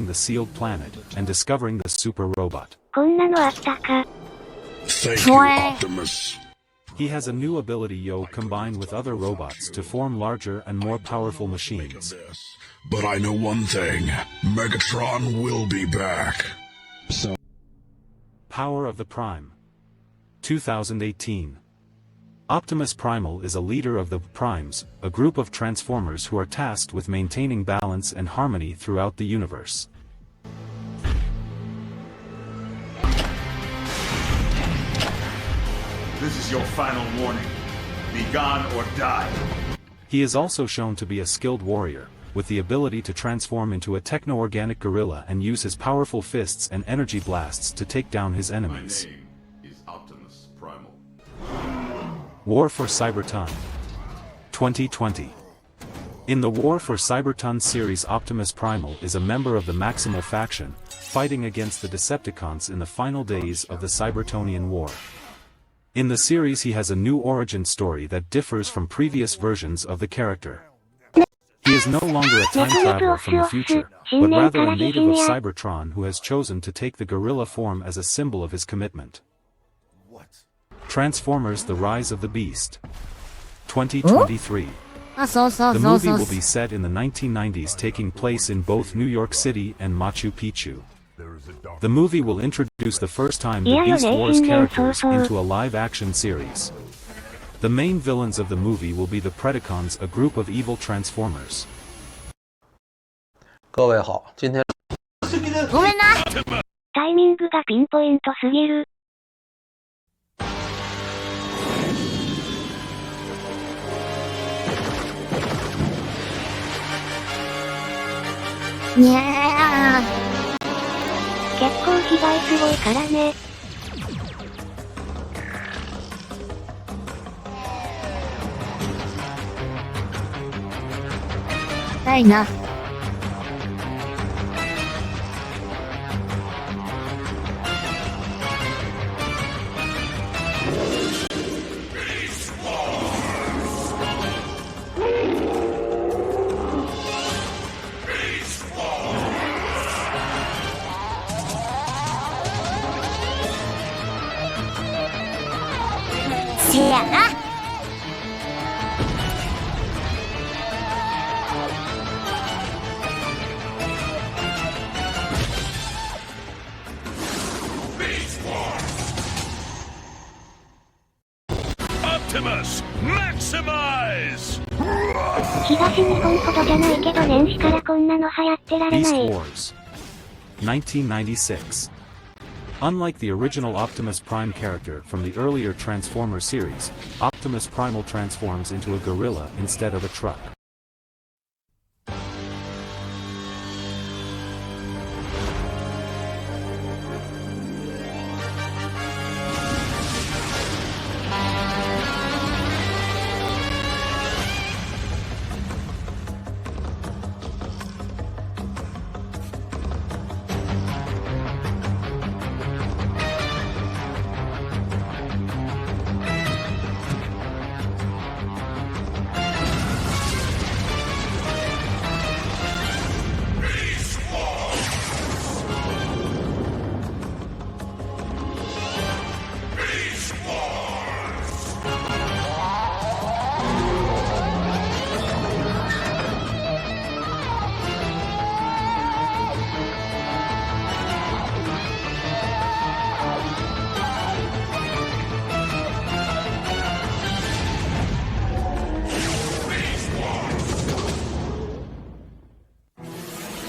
the sealed planet and discovering the super robot. こんなのあったか。 Thank you, Optimus. He has a new ability combined with other robots to form larger and more powerful machines. But I know one thing. Megatron will be back. So. Power of the Prime. 2018. Optimus Primal is a leader of the Primes, a group of Transformers who are tasked with maintaining balance and harmony throughout the universe. This is your final warning. Be gone or die. He is also shown to be a skilled warrior, with the ability to transform into a techno-organic gorilla and use his powerful fists and energy blasts to take down his enemies. My name is Optimus Primal. War for Cybertron. 2020. In the War for Cybertron series, Optimus Primal is a member of the Maximal faction, fighting against the Decepticons in the final days of the Cybertronian War. In the series he has a new origin story that differs from previous versions of the character. He is no longer a time traveler from the future, but rather a native of Cybertron who has chosen to take the gorilla form as a symbol of his commitment. Transformers: The Rise of the Beast. 2023. The movie will be set in the 1990s, taking place in both New York City and Machu Picchu. The movie will introduce the first time the Beast Wars characters into a live-action series. The main villains of the movie will be the Predacons, a group of evil Transformers. 各位好，今天ごめんな。タイミングがピンポイントすぎる。にゃー。結構被害すごいからね。ないな。せやな。Optimus, maximize! 東日本ほどじゃないけど年始からこんなの流行ってられな Beast い。 Wars. 1996. Unlike the original Optimus Prime character from the earlier Transformer series, Optimus Primal transforms into a gorilla instead of a truck.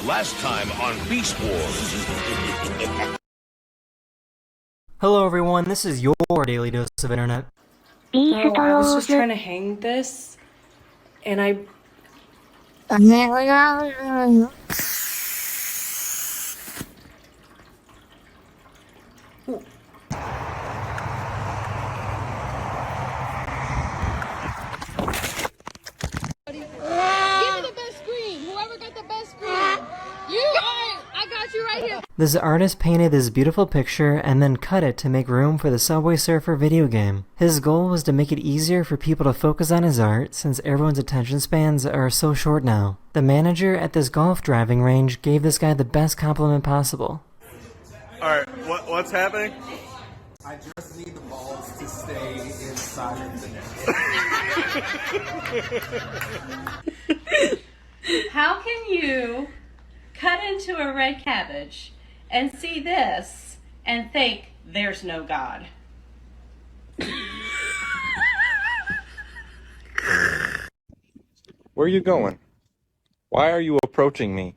Last time on Beast Wars. Hello everyone, this is your daily dose of internet. ビースト I ロ was ー just ズ。 trying to hang this, and I Give me the best screen. Whoever got the best screen. You, alright, I got got you right here. This artist painted this beautiful picture and then cut it to make room for the Subway Surfer video game. His goal was to make it easier for people to focus on his art since everyone's attention spans are so short now. The manager at this golf driving range gave this guy the best compliment possible. Alright, what's happening? I just need the balls to stay inside of the net. How can you cut into a red cabbage and see this and think there's no God? Where are you going? Why are you approaching me?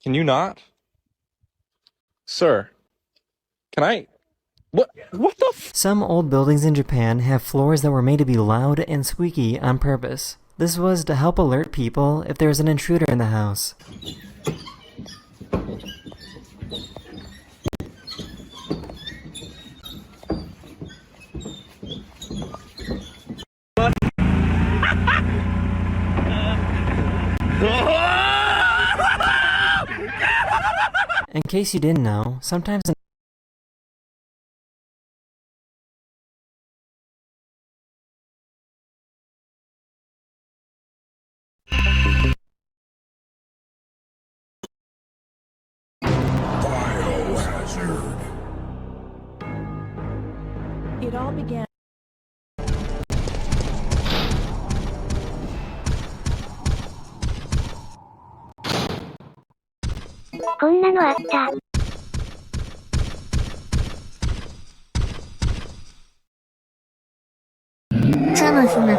Can you not? Sir, can I? What the Some old buildings in Japan have floors that were made to be loud and squeaky on purpose. This was to help alert people if there was an intruder in the house. In case you didn't know, sometimes Biohazard. It all began.こんなのあった。ふむふむ。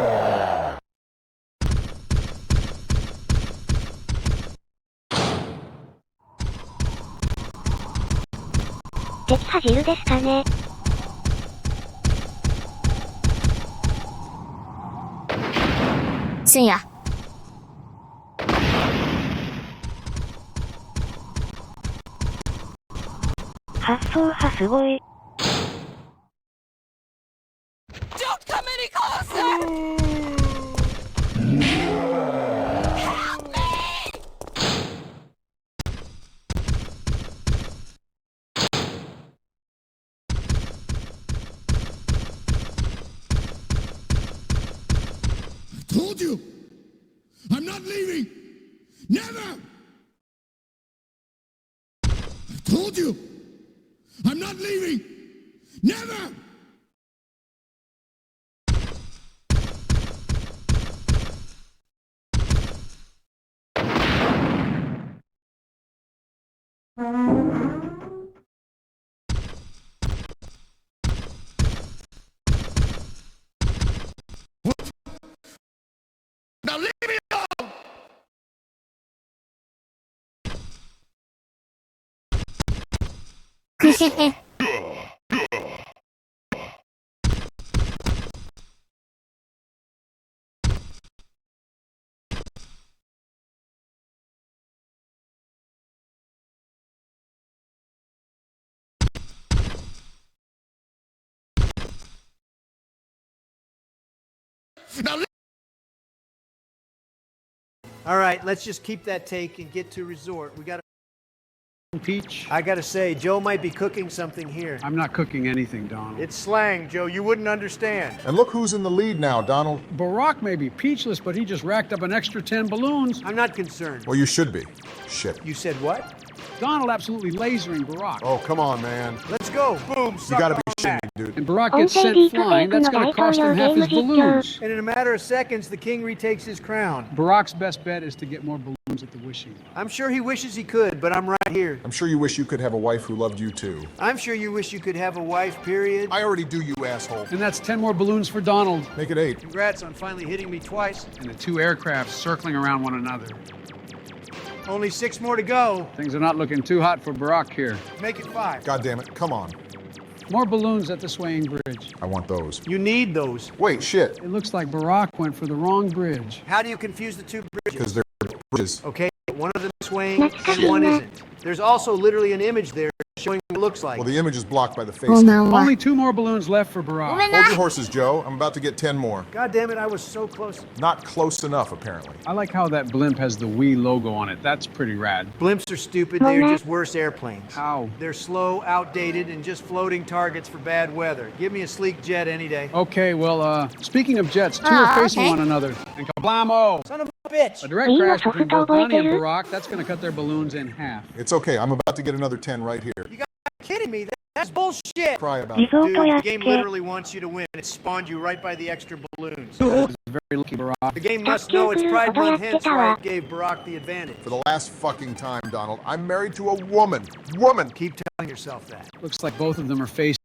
撃破汁ですかね。深夜。発想派すごい。Don't come any closer! Help me! I told you! I'm not leaving! Never! I told you! I'm not leaving! Never! Now leave me alone! Now leave. All right, let's just keep that take and get to resort. We got Peach? I gotta say, Joe might be cooking something here. I'm not cooking anything, Donald. It's slang, Joe. You wouldn't understand. And look who's in the lead now, Donald. Barack may be peachless, but he just racked up an extra 10 balloons. I'm not concerned. Well, you should be. Shit. You said what? Donald absolutely lasering Barack. Oh, come on, man. Let's go. Boom. You gotta be shitting me, dude. And Barack gets sent flying, that's gonna cost him half his balloons. And in a matter of seconds, the king retakes his crown. Barack's best bet is to get more balloons at the wishing well. I'm sure he wishes he could, but I'm right here. I'm sure you wish you could have a wife who loved you, too. I'm sure you wish you could have a wife, period. I already do, you asshole. And that's 10 more balloons for Donald. Make it 8. Congrats on finally hitting me twice. And the 2 aircraft circling around one another. Only 6 more to go. Things are not looking too hot for Barack here. Make it 5. God damn it, come on. More balloons at the swaying bridge. I want those. You need those. Wait, shit. It looks like Barack went for the wrong bridge. How do you confuse the 2 bridges? Because they're bridges. Okay, one of them is swaying and one isn't. There's also literally an image there showing what it looks like. Well, the image is blocked by the face. Only 2 more balloons left for Barack. Hold your horses, Joe. I'm about to get 10 more. God damn it, I was so close. Not close enough, apparently. I like how that blimp has the Wii logo on it. That's pretty rad. Blimps are stupid, they're just worse airplanes. How? They're slow, outdated, and just floating targets for bad weather. Give me a sleek jet any day. Okay, well, speaking of jets, 2 are facing one another. And kablamo! Son of a bitch! A direct crash between both Donnie and Barack, that's going to cut their balloons in half. It's okay. I'm about to get another 10 right here. You guys are kidding me. That's bullshit. Cry about it. Dude, the game literally wants you to win. It spawned you right by the extra balloons. That is very lucky, Barack. The game must know it's Pride Month, hence why it gave Barack the advantage. For the last fucking time, Donald, I'm married to a woman. Woman! Keep telling yourself that. Looks like both of them are facing.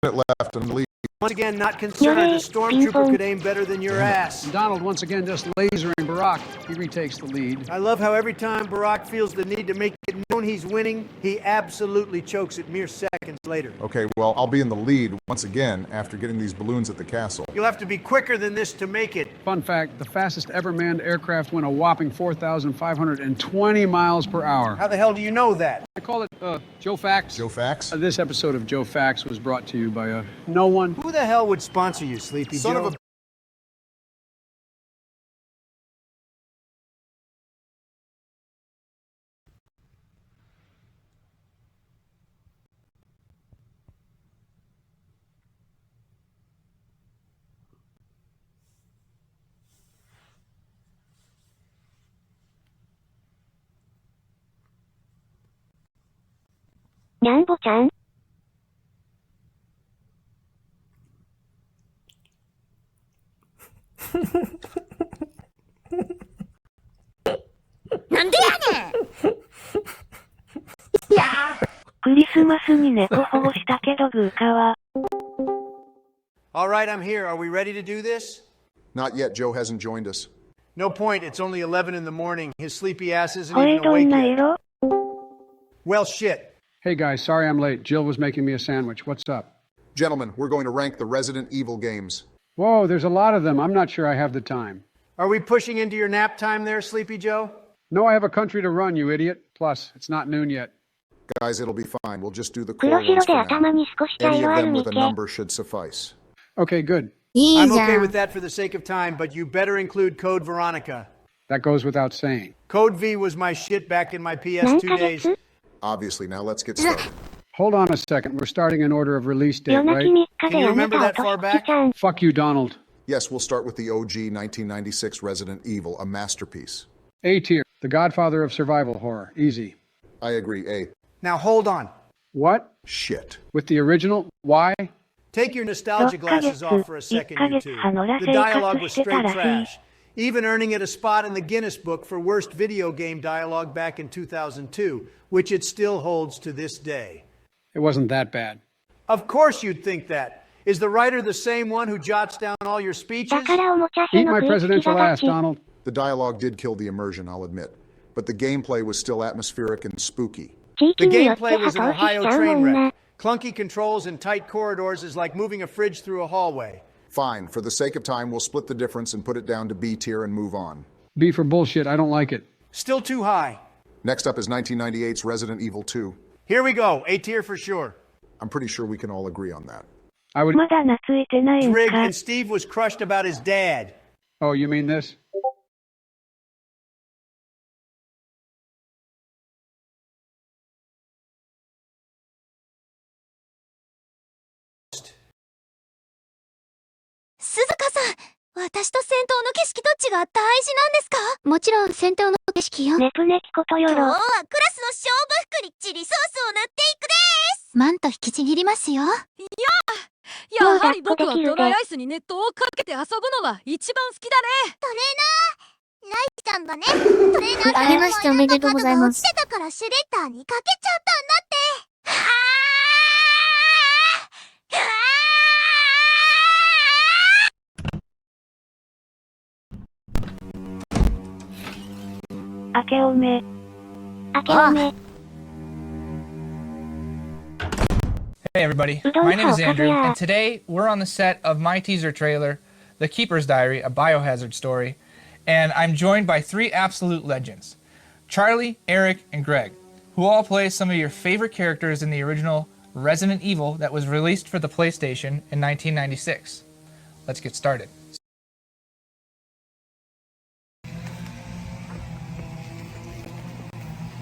Left and leave. Once again, not concerned. The stormtrooper could aim better than your ass. And Donald, once again, just lasering Barack. He retakes the lead. I love how every time Barack feels the need to make it known he's winning, he absolutely chokes it mere seconds later. Okay, well, I'll be in the lead once again after getting these balloons at the castle. You'll have to be quicker than this to make it. Fun fact, the fastest ever manned aircraft went a whopping 4,520 miles per hour. How the hell do you know that? I call it Joe Facts. Joe Facts? This episode of Joe Facts was brought to you by no one. Who the hell would sponsor you, Sleepy Son Joe? of a...にゃんぼちゃんなんでやねんクリスマスに猫保護したけどグーカは All right, I'm here. Are we ready to do this? Not yet. Joe hasn't joined us. No point. It's only 11 in the morning. His sleepy ass isn't これ even ど awake んな yet. 色 Well, shit. Hey guys, sorry I'm late. Jill was making me a sandwich. What's up? Gentlemen, we're going to rank the Resident Evil games. Whoa, there's a lot of them. I'm not sure I have the time. Are we pushing into your nap time there, Sleepy Joe? No, I have a country to run, you idiot. Plus, it's not noon yet. Guys, it'll be fine. We'll just do the core 黒 ones 白 for で now. 頭に少し茶 Any 色 of ある them み with a て number should suffice. Okay, good. I'm okay with that for the sake of time, but you better include Code Veronica. That goes without saying. Code V was my shit back in my 何 PS2 ヶ days. 月 Obviously, now let's get started. Hold on a second. We're starting in order of release date, 夜泣き right? 3日 Can で you やめ remember た that far お back? 年ちゃん Fuck you, Donald. Yes, we'll start with the OG 1996 Resident Evil, a masterpiece. A tier, the godfather of survival horror. Easy. I agree. A. Now hold on. What? Shit. With the original? Why? Take your nostalgia 6ヶ glasses 月 off for a 1 second, ヶ you 月 two. ハノラ The 生 dialogue 活 was してた straight らしい trash. Even earning it a spot in the Guinness Book for worst video game dialogue back in 2002, which it still holds to this day. It wasn't that bad. Of course you'd think that. Is the writer the same one who jots down all your speeches? だからおもちゃし Eat の my 食いつき presidential が ass, ち Donald. The dialogue did kill the immersion, I'll admit. But the gameplay was still atmospheric and spooky. 地 The 域によって gameplay 破 was an 壊し Ohio ちゃうも train んな wreck. Clunky controls and tight corridors is like moving a fridge through a hallway. Fine. For the sake of time, we'll split the difference and put it down to B tier and move on. B for bullshit. I don't like it. Still too high. Next up is 1998's Resident Evil 2. Here we go. A tier for sure. I'm pretty sure we can all agree on that. I would. まだ懐いてないん Rigged か and Steve was crushed about his dad. Oh, you mean this? Suzuka さん、私と戦闘の景色どっちが大事なんですか？もちろん戦闘の景色よ。ネプネキことよろ今日はクラスの勝負服にチリソースを塗っていくです。マント引きちぎりますよ。やはり僕はドライアイスに熱湯をかけて遊ぶのが一番好きだね。トレーナー、ライちゃんだね。トレーナーあげましておめでとうございます。落ちてたからシュレッダーにかけちゃったんだって。明けおめ。明けおめ。 Hey everybody, my name is Andrew, and today we're on the set of my teaser trailer, The Keeper's Diary, a biohazard story, and I'm joined by three absolute legends. Charlie, Eric, and Greg, who all play some of your favorite characters in the original Resident Evil that was released for the PlayStation in 1996. Let's get started.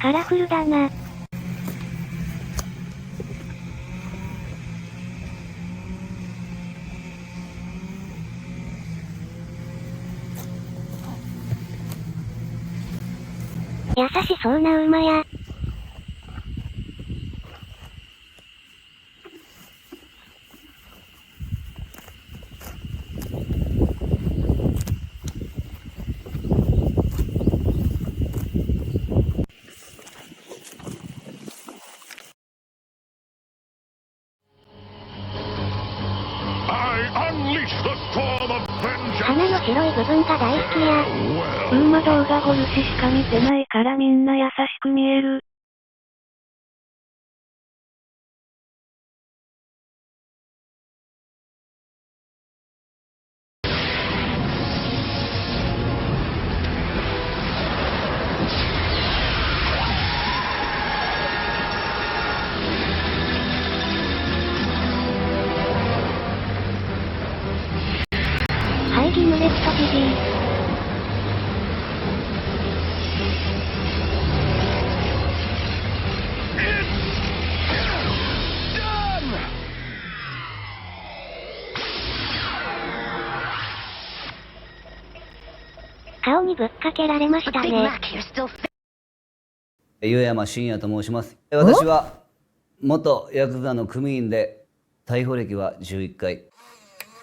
カラフルだな。優しそうな馬や。鼻の白い部分が大好きや。馬動画ゴルシしか見てないからみんな優しく見える。排気ムレットジジイ。顔にぶっかけられましたね。湯山信也と申します。私は元ヤクザの組員で逮捕歴は11回。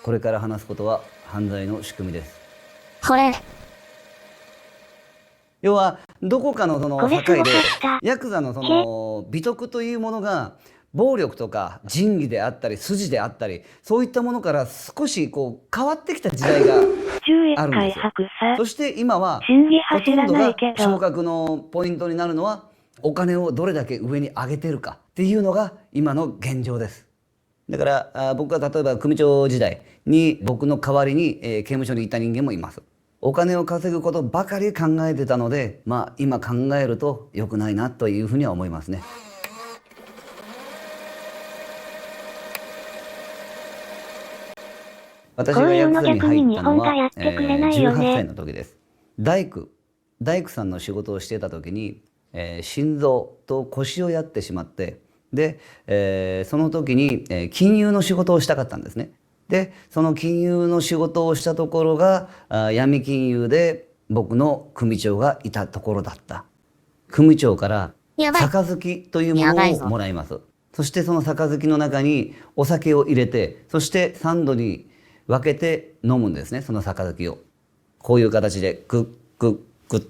これから話すことは犯罪の仕組みです。これ。要はどこかのその境でヤクザのその美徳というものが暴力とか仁義であったり筋であったりそういったものから少しこう変わってきた時代があるんですよ。そして今はほとんどが昇格のポイントになるのはお金をどれだけ上に上げてるかっていうのが今の現状です。だから僕は例えば組長時代に僕の代わりに刑務所にいた人間もいます。お金を稼ぐことばかり考えてたので、今考えると良くないなというふうには思いますね。私がヤクザに入ったのは18歳の時です。大工さんの仕事をしていた時に、心臓と腰をやってしまってで、その時に、金融の仕事をしたかったんですね。でその金融の仕事をしたところが闇金融で僕の組長がいたところだった。組長から杯というものをもらいます。そしてその杯の中にお酒を入れてそして3度に分けて飲むんですね。その杯をこういう形でグッグッグッ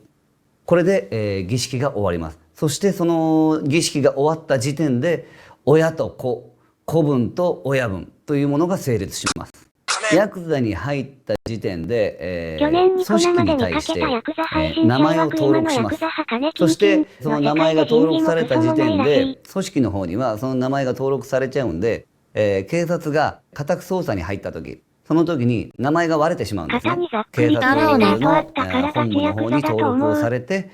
これで、儀式が終わります。そしてその儀式が終わった時点で親と子分と親分というものが成立します。ヤクザに入った時点で、組織に対して、名前を登録します。そしてその名前が登録された時点で組織の方にはその名前が登録されちゃうんで、警察が家宅捜査に入った時その時に名前が割れてしまうんですね。警察の本部の方に登録をされて、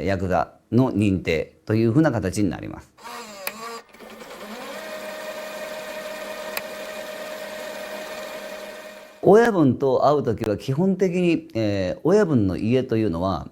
ヤクザの認定というふうな形になります。親分と会う時は基本的に、親分の家というのは、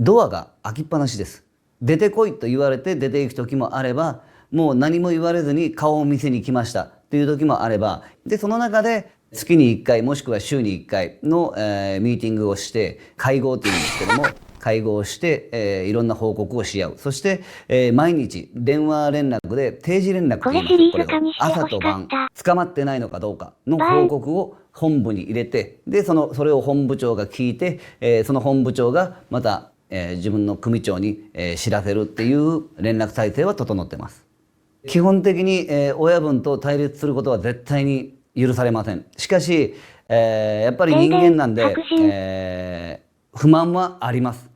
ドアが開きっぱなしです。出てこいと言われて出ていく時もあればもう何も言われずに顔を見せに来ましたという時もあればでその中で月に1回もしくは週に1回の、ミーティングをして会合というんですけども会合をして、いろんな報告をし合う。そして、毎日電話連絡で定時連絡と言います。これを朝と晩捕まってないのかどうかの報告を本部に入れてでそれを本部長が聞いて、その本部長がまた、自分の組長に、知らせるっていう連絡体制は整ってます。基本的に、親分と対立することは絶対に許されません。しかし、やっぱり人間なんで、不満はあります。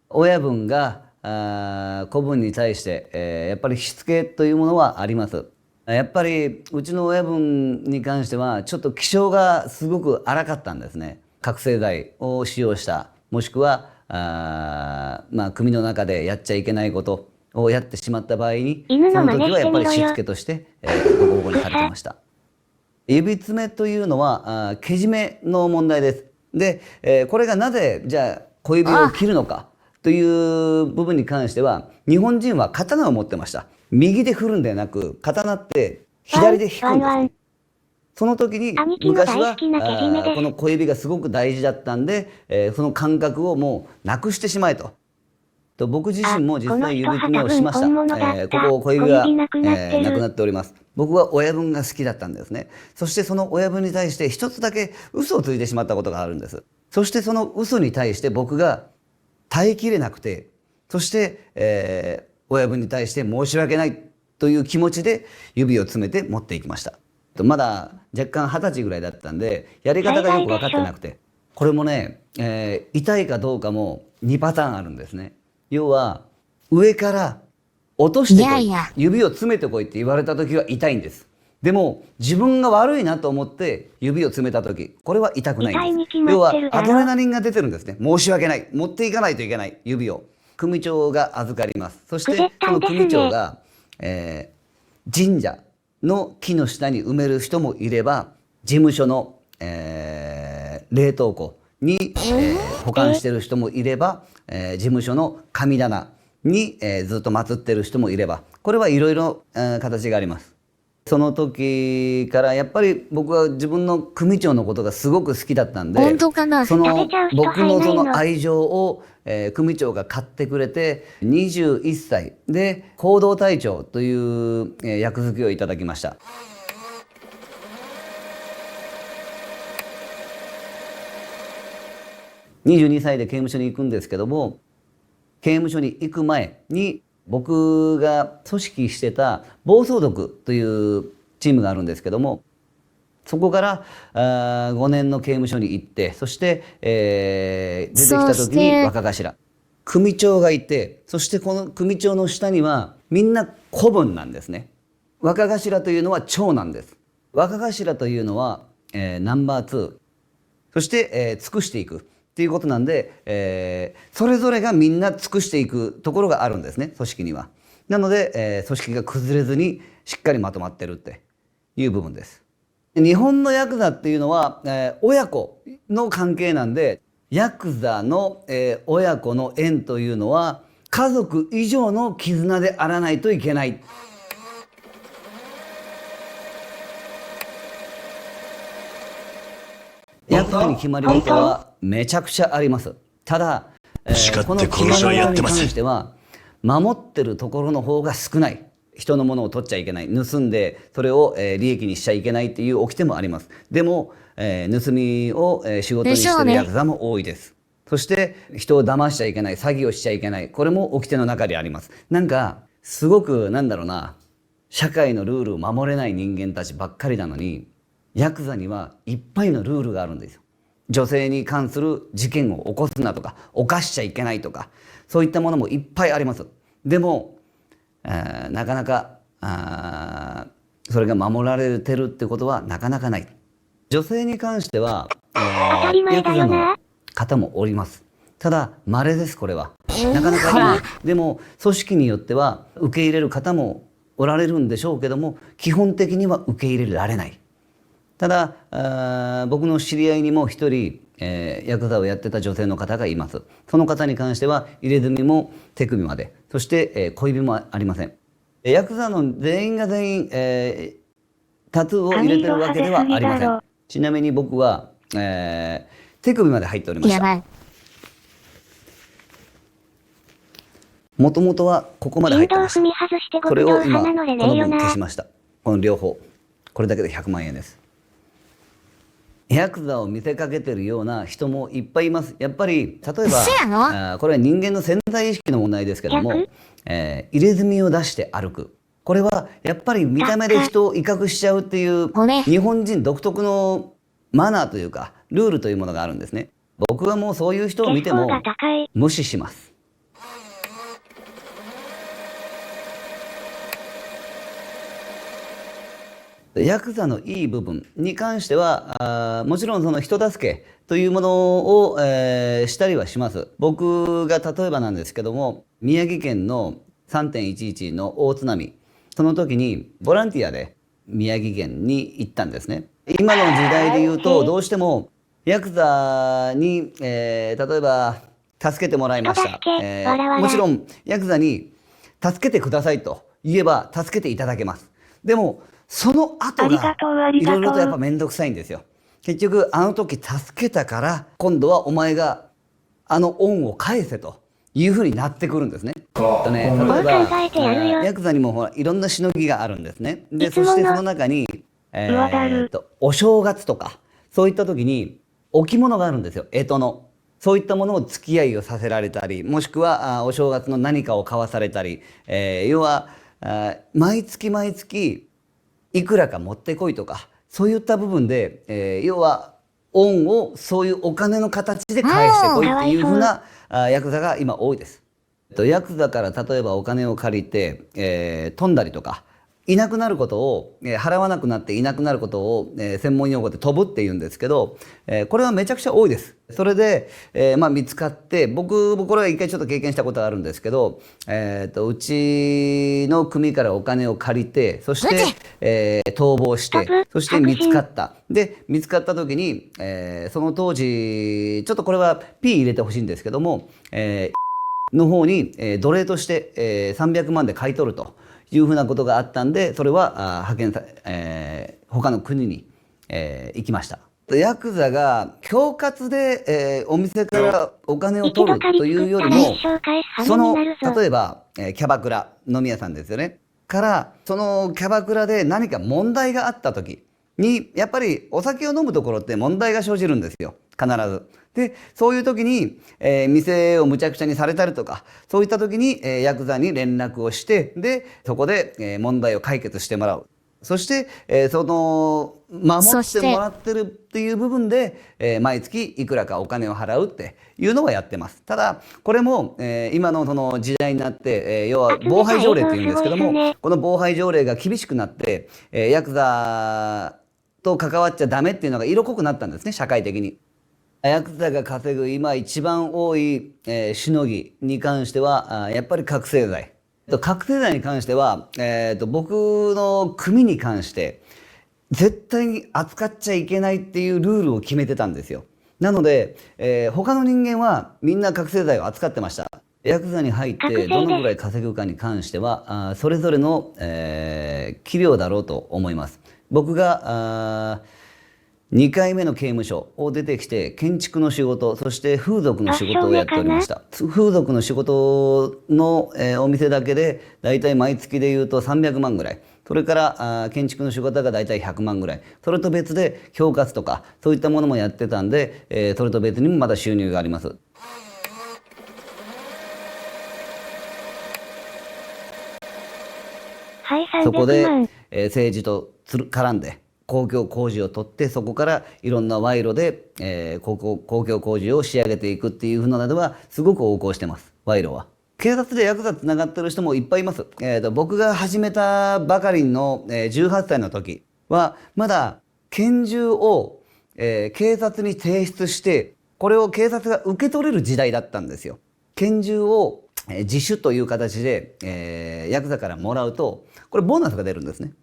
親分が子分に対して、やっぱりしつけというものはあります。やっぱりうちの親分に関してはちょっと気性がすごく荒かったんですね。覚醒剤を使用したもしくは組の中でやっちゃいけないことをやってしまった場合に、その犬の真似時はやっぱりしてみろよしつけとしてボコボコにされてました。指爪というのはけじめの問題です。で、これがなぜじゃあ小指を切るのかという部分に関しては、日本人は刀を持ってました。右で振るんではなく、刀って左で引くんですね。その時に昔はこの小指がすごく大事だったんで、その感覚をもうなくしてしまえと。僕自身も実際指爪をしました。ここ小指がなくなっております。僕は親分が好きだったんですね。そしてその親分に対して一つだけ嘘をついてしまったことがあるんです。そしてその嘘に対して僕が耐えきれなくて、そして、親分に対して申し訳ないという気持ちで指を詰めて持っていきました。まだ若干20歳ぐらいだったんで、やり方がよく分かってなくて、これもね、痛いかどうかも2パターンあるんですね。要は上から落としてこい、指を詰めてこいって言われた時は痛いんです。でも自分が悪いなと思って指を詰めた時、これは痛くないんです。要はアドレナリンが出てるんですね。申し訳ない、持っていかないといけない指を組長が預かります。そしてその組長が、神社の木の下に埋める人もいれば、事務所の、冷凍庫に、保管してる人もいれば、事務所の神棚に、ずっと祀ってる人もいれば、これはいろいろ形があります。その時からやっぱり僕は自分の組長のことがすごく好きだったんで、その僕のその愛情を、組長が買ってくれて、21歳で行動隊長という、役付けをいただきました。22歳で刑務所に行くんですけども、刑務所に行く前に僕が組織してた暴走族というチームがあるんですけども、そこから5年の刑務所に行って、そして、出てきた時に若頭、組長がいて、そしてこの組長の下にはみんな子分なんですね。若頭というのは長男です。若頭というのは、ナンバー2、そして、尽くしていくっていうことなんで、それぞれがみんな尽くしていくところがあるんですね、組織には。なので、組織が崩れずにしっかりまとまってるっていう部分です。日本のヤクザっていうのは、親子の関係なんで、ヤクザの、親子の縁というのは家族以上の絆であらないといけない。ヤクザに決まり事はめちゃくちゃあります。ただ、この決まり事に関しては守ってるところの方が少ない。人のものを取っちゃいけない、盗んでそれを利益にしちゃいけないっていう掟もあります。でも、盗みを仕事にしてるヤクザも多いです。そして人を騙しちゃいけない、詐欺をしちゃいけない、これも掟の中であります。なんかすごくなんだろうな、社会のルールを守れない人間たちばっかりなのに、ヤクザにはいっぱいのルールがあるんですよ。女性に関する事件を起こすなとか、犯しちゃいけないとか、そういったものもいっぱいあります。でもなかなかそれが守られてるってことはなかなかない。女性に関してはヤクザの方もおります。ただ稀です。これはなかなかいない。でも組織によっては受け入れる方もおられるんでしょうけども、基本的には受け入れられない。ただ僕の知り合いにも一人、ヤクザをやってた女性の方がいます。その方に関しては入れ墨も手首まで、そして、小指もありません。ヤクザの全員が全員、タトゥーを入れてるわけではありません。ちなみに僕は、手首まで入っておりました。もともとはここまで入ってました。これを今この分消しました。この両方、これだけで100万円です。ヤクザを見せかけてるような人もいっぱいいます。やっぱり例えばこれは人間の潜在意識の問題ですけども、入れ墨を出して歩く、これはやっぱり見た目で人を威嚇しちゃうっていう日本人独特のマナーというかルールというものがあるんですね。僕はもうそういう人を見ても無視します。ヤクザのいい部分に関してはもちろんその人助けというものを、したりはします。僕が例えばなんですけども、宮城県の 3.11 の大津波、その時にボランティアで宮城県に行ったんですね。今の時代で言うと、どうしてもヤクザに、例えば助けてもらいました。もちろんヤクザに助けてくださいと言えば助けていただけます。でもその後がいろいろとやっぱめんどくさいんですよ。結局あの時助けたから今度はお前があの恩を返せというふうになってくるんですね。例えばヤクザにもほらいろんなしのぎがあるんですね。でそしてその中に、お正月とかそういった時に置物があるんですよ。干支のそういったものを付き合いをさせられたり、もしくはお正月の何かを買わされたり、要は毎月毎月いくらか持ってこいとか、そういった部分で、要は恩をそういうお金の形で返してこいっていうふうなヤクザが今多いです。ヤクザから例えばお金を借りて、飛んだりとか、いなくなることを、払わなくなっていなくなることを、専門用語で飛ぶっていうんですけど、これはめちゃくちゃ多いです。それで、見つかって、僕これは一回ちょっと経験したことがあるんですけど、うちの組からお金を借りて、そして、逃亡して、そして見つかった。で、見つかった時に、その当時、ちょっとこれは P 入れてほしいんですけども、の方に、奴隷として、300万で買い取るというふうなことがあったんで、それは派遣さ、他の国に、行きました。ヤクザが恐喝で、お店からお金を取るというよりも、その例えば、キャバクラ飲み屋さんですよねからそのキャバクラで何か問題があった時にやっぱりお酒を飲むところって問題が生じるんですよ、必ず。でそういう時に、店をむちゃくちゃにされたりとか、そういった時に、ヤクザに連絡をして、でそこで、問題を解決してもらう。そして、その守ってもらってるっていう部分で、毎月いくらかお金を払うっていうのはやってます。ただこれも、今のその時代になって、要は防犯条例っていうんですけども、この防犯条例が厳しくなって、ヤクザと関わっちゃダメっていうのが色濃くなったんですね、社会的に。ヤクザが稼ぐ今一番多い、しのぎに関してはやっぱり覚醒剤。覚醒剤に関しては、僕の組に関して絶対に扱っちゃいけないっていうルールを決めてたんですよ。なので、他の人間はみんな覚醒剤を扱ってました。ヤクザに入ってどのぐらい稼ぐかに関してはそれぞれの、器量だろうと思います。僕が2回目の刑務所を出てきて建築の仕事、そして風俗の仕事をやっておりました。風俗の仕事の、お店だけでだいたい毎月でいうと300万ぐらい、それから建築の仕事がだいたい100万ぐらい、それと別で恐喝とかそういったものもやってたんで、それと別にもまだ収入があります。そこで、政治と絡んで公共工事を取って、そこからいろんな賄賂で、公共工事を仕上げていくっていうふうなのではすごく横行してます、賄賂は。警察でヤクザつながってる人もいっぱいいます。僕が始めたばかりの、18歳の時はまだ拳銃を、警察に提出して、これを警察が受け取れる時代だったんですよ。拳銃を、自首という形で、ヤクザからもらうとこれボーナスが出るんですね。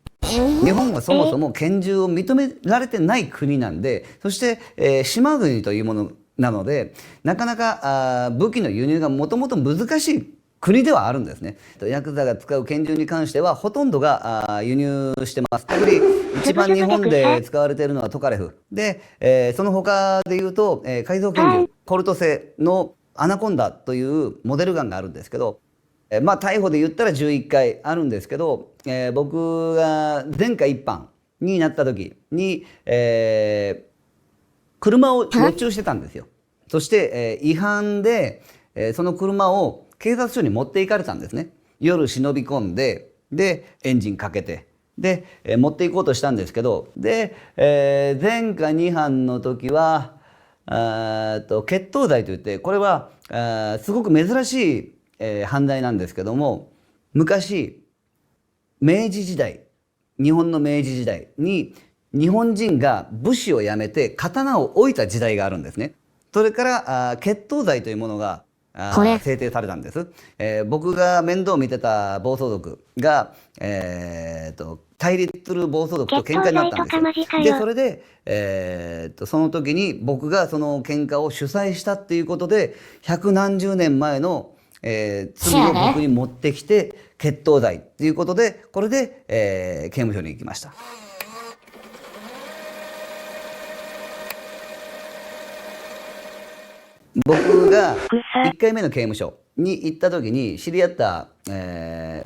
日本はそもそも拳銃を認められてない国なんで、そして、島国というものなので、なかなか武器の輸入がもともと難しい国ではあるんですね。ヤクザが使う拳銃に関してはほとんどが輸入してます。特に一番日本で使われているのはトカレフで、その他でいうと、改造拳銃、コルト製のアナコンダというモデルガンがあるんですけど、逮捕で言ったら11回あるんですけど、僕が前科一犯になった時に、車を没収してたんですよ。そして、違反で、その車を警察署に持って行かれたんですね。夜忍び込んで、でエンジンかけて、で、持って行こうとしたんですけど、で、前科二犯の時は決闘罪といって、これはすごく珍しい犯罪なんですけども、昔明治時代、日本の明治時代に日本人が武士を辞めて刀を置いた時代があるんですね。それから決闘罪というものが制定されたんです。僕が面倒を見てた暴走族が、対立する暴走族と喧嘩になったんですよ。でそれで、その時に僕がその喧嘩を主催したっていうことで百何十年前の、罪を僕に持ってきて決闘罪っていうことでこれで、刑務所に行きました。僕が1回目の刑務所に行った時に知り合った、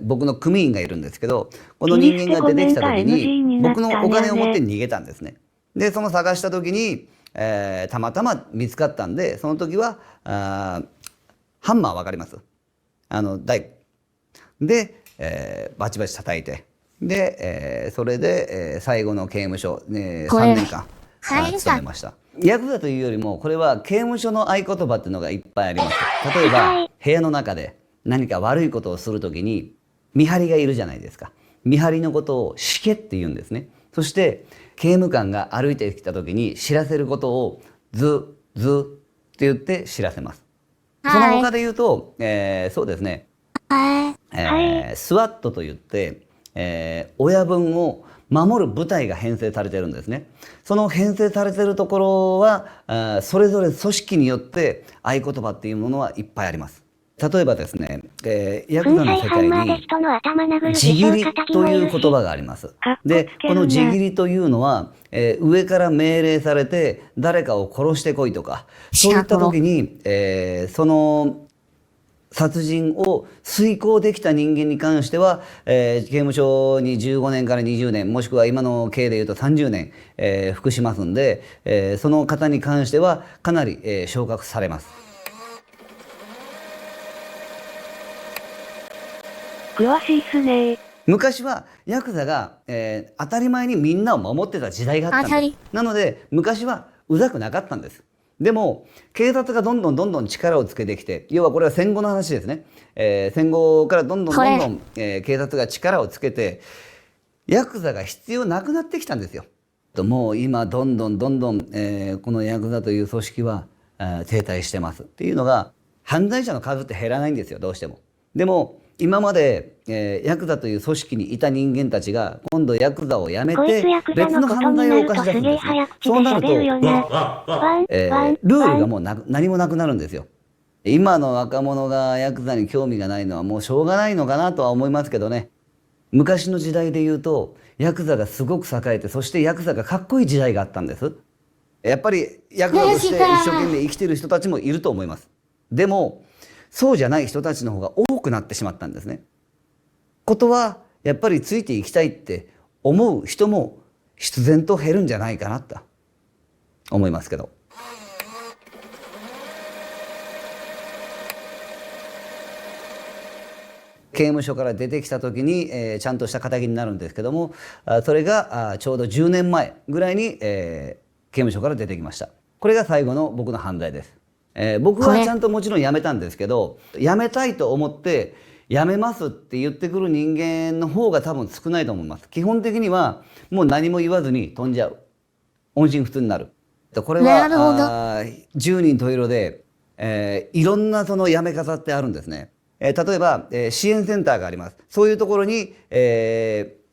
僕の組員がいるんですけど、この人間が出てきた時に僕のお金を持って逃げたんですね。でその探した時に、たまたま見つかったんで、その時はハンマーわかります？大で、バチバチ叩いて、で、それで、最後の刑務所、3年間勤めました。ヤクザというよりもこれは刑務所の合言葉っていうのがいっぱいあります。例えば部屋の中で何か悪いことをするときに見張りがいるじゃないですか。見張りのことをしけって言うんですね。そして刑務官が歩いてきたときに知らせることをズって言って知らせます。その他で言うと、そうですね、スワットと言って、親分を守る部隊が編成されてるんですね。その編成されてるところはそれぞれ組織によって合言葉っていうものはいっぱいあります。例えばですね、ヤクザの世界に地切りという言葉があります。でこの地切りというのは、上から命令されて誰かを殺してこいとか、そういった時に、その殺人を遂行できた人間に関しては、刑務所に15年から20年もしくは今の刑でいうと30年、服しますんで、その方に関してはかなり、昇格されます。詳しいっすね。昔はヤクザが、当たり前にみんなを守ってた時代があったんです。なので昔はうざくなかったんです。でも警察がどんどん力をつけてきて、要はこれは戦後の話ですね。戦後からどんどん、警察が力をつけてヤクザが必要なくなってきたんですよ。もう今どんどん、このヤクザという組織は停滞してますっていうのが、犯罪者の数って減らないんですよ、どうしても。でも今まで、ヤクザという組織にいた人間たちが今度ヤクザを辞めて別の犯罪を犯し出すんですね。そうなると、ルールがもう何もなくなるんですよ。今の若者がヤクザに興味がないのはもうしょうがないのかなとは思いますけどね。昔の時代で言うとヤクザがすごく栄えて、そしてヤクザがかっこいい時代があったんです。やっぱりヤクザとして一生懸命生きてる人たちもいると思います。でもそうじゃない人たちの方が多くなってしまったんですね。ことはやっぱりついていきたいって思う人も必然と減るんじゃないかなと思いますけど。刑務所から出てきた時に、ちゃんとした仇になるんですけども、それがちょうど10年前ぐらいに、刑務所から出てきました。これが最後の僕の犯罪です。僕はちゃんともちろん辞めたんですけど、辞めたいと思って辞めますって言ってくる人間の方が多分少ないと思います。基本的にはもう何も言わずに飛んじゃう。音信不通になる。これは10人十色で、いろんなその辞め方ってあるんですね。例えば、支援センターがあります。そういうところに、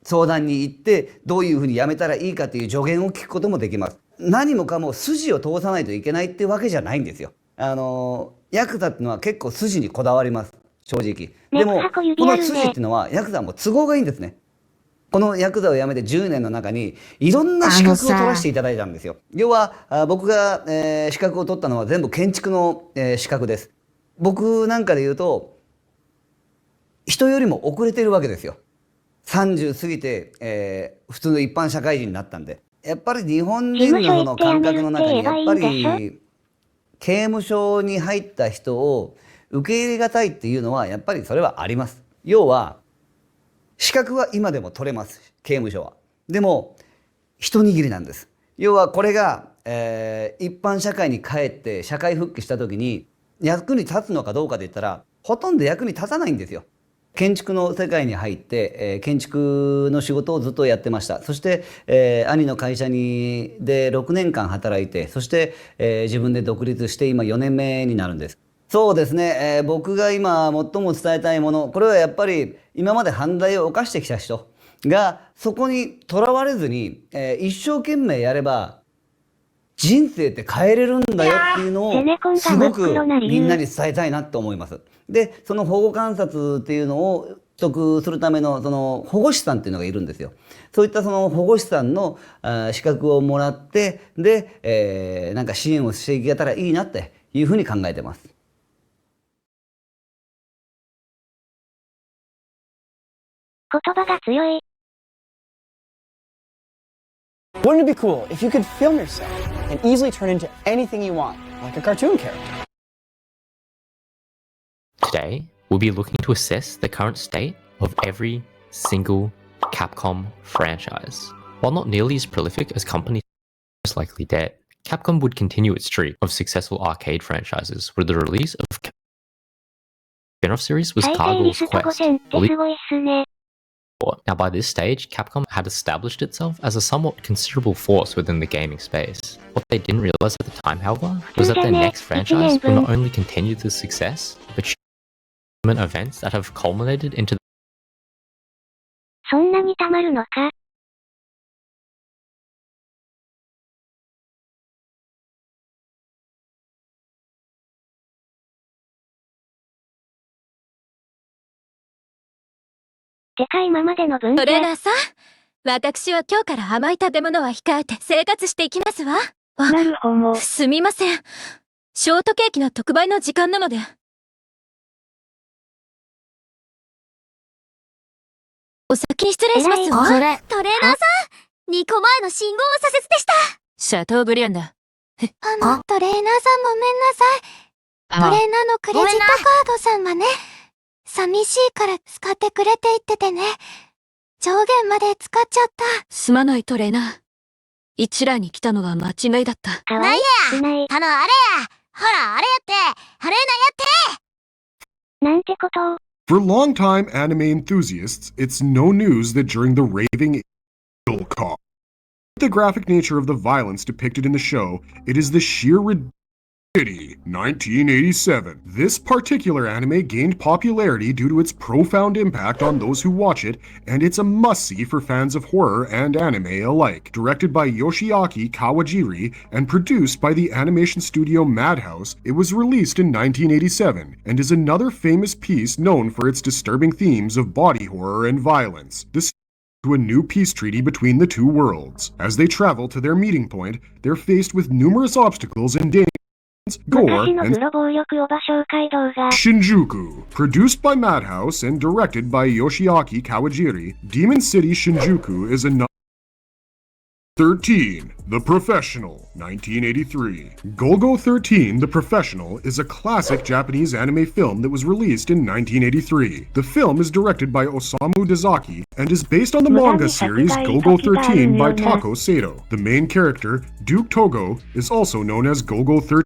相談に行ってどういうふうに辞めたらいいかという助言を聞くこともできます。何もかも筋を通さないといけないっていうわけじゃないんですよ。ヤクザっていうのは結構筋にこだわります、正直。でもこの筋っていうのはヤクザも都合がいいんですね。このヤクザを辞めて10年の中にいろんな資格を取らせていただいたんですよ。要は僕が、資格を取ったのは全部建築の、資格です。僕なんかで言うと人よりも遅れてるわけですよ。30過ぎて、普通の一般社会人になったんで。やっぱり日本人のその感覚の中にやっぱり刑務所に入った人を受け入れがたいっていうのはやっぱりそれはあります。要は資格は今でも取れます、刑務所は。でも一握りなんです。要はこれが、一般社会に帰って社会復帰した時に役に立つのかどうかで言ったらほとんど役に立たないんですよ。建築の世界に入って、建築の仕事をずっとやってました。そして、兄の会社で6年間働いて、そして、自分で独立して今4年目になるんです。そうですね、僕が今最も伝えたいもの、これはやっぱり今まで犯罪を犯してきた人がそこにとらわれずに、一生懸命やれば人生って変えれるんだよっていうのをすごくみんなに伝えたいなと思います。で、その保護観察っていうのを取得するためのその保護士さんっていうのがいるんですよ。そういったその保護士さんの資格をもらって、で、なんか支援をしていけたらいいなっていうふうに考えてます。言葉が強い。Wouldn't it be cool if you could film yourself and easily turn into anything you want, like a cartoon character? Today, we'll be looking to assess the current state of every single Capcom franchise. While not nearly as prolific as companies most likely dead, Capcom would continue its streak of successful arcade franchises with the release of spin-off series was Gargoyle's Quest. Now, by this stage, Capcom had established itself as a somewhat considerable force within the gaming space. What they didn't realize at the time, however, was that their next franchise would not only continue the success, but events that have culminated into そんなにたまるのか。でかいままでの分トレーナーさん、私は今日から甘い食べ物は控えて生活していきますわ。なるほど。すみません。ショートケーキの特売の時間なので。お先に失礼しますわ。それ。トレーナーさん、2個前の信号左折でした。シャトーブリアンだ。トレーナーさんごめんなさい。トレーナーのクレジットカードさんはね、寂しいから使ってくれて言っててね。上限まで使っちゃった。すまないトレーナー。一覧に来たのは間違いだった。なんや、あれや。ほら、あれやって、トレーナーやって。なんてことを。For longtime anime enthusiasts, it's no news that during the raving call, the graphic nature of the violence depicted in the show, it is the sheer ridiculity. 1987. This particular anime gained popularity due to its profound impact on those who watch it, and it's a must-see for fans of horror and anime alike. Directed by Yoshiaki Kawajiri and produced by the animation studio Madhouse, it was released in 1987 and is another famous piece known for its disturbing themes of body horror and violence. This to a new peace treaty between the two worlds. As they travel to their meeting point, they're faced with numerous obstacles and dangers. Gore, and Shinjuku. Produced by Madhouse and directed by Yoshiaki Kawajiri, Demon City Shinjuku is another. 13. The Professional, 1983. Golgo 13, The Professional is a classic Japanese anime film that was released in 1983. The film is directed by Osamu Dezaki and is based on the manga series Golgo 13 by Tako Sato. The main character, Duke Togo, is also known as Golgo 13.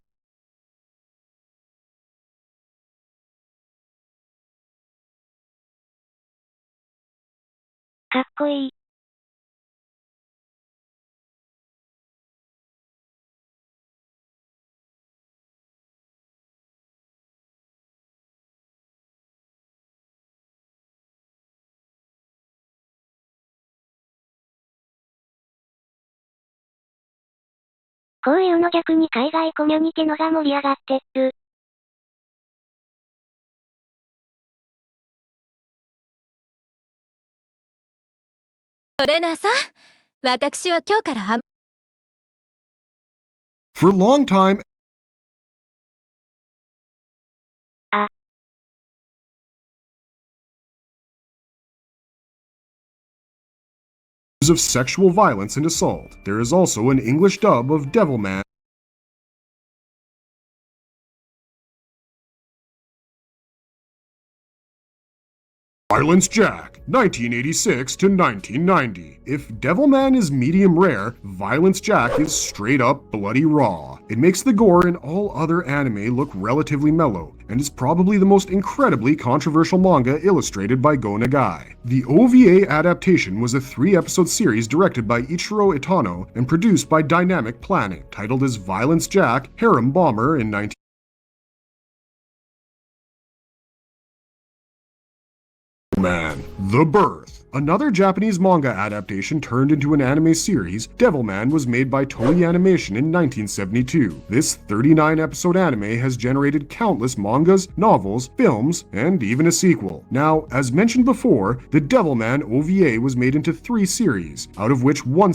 かっこいい。こういうの逆に海外コミュニティのが盛り上がってる。トレーナーさん、私は今日からFor long time, of sexual violence and assault. There is also an English dub of Devilman. Violence Jack, 1986 to 1990. If Devilman is medium rare, Violence Jack is straight up bloody raw. It makes the gore in all other anime look relatively mellow, and is probably the most incredibly controversial manga illustrated by Go Nagai. The OVA adaptation was a 3-episode series directed by Ichiro Itano and produced by Dynamic Planet, titled as Violence Jack, Harem Bomber in 19... Man, The Birth. Another Japanese manga adaptation turned into an anime series, Devilman was made by Toei Animation in 1972. This 39-episode anime has generated countless mangas, novels, films, and even a sequel. Now, as mentioned before, the Devilman OVA was made into 3 series, out of which one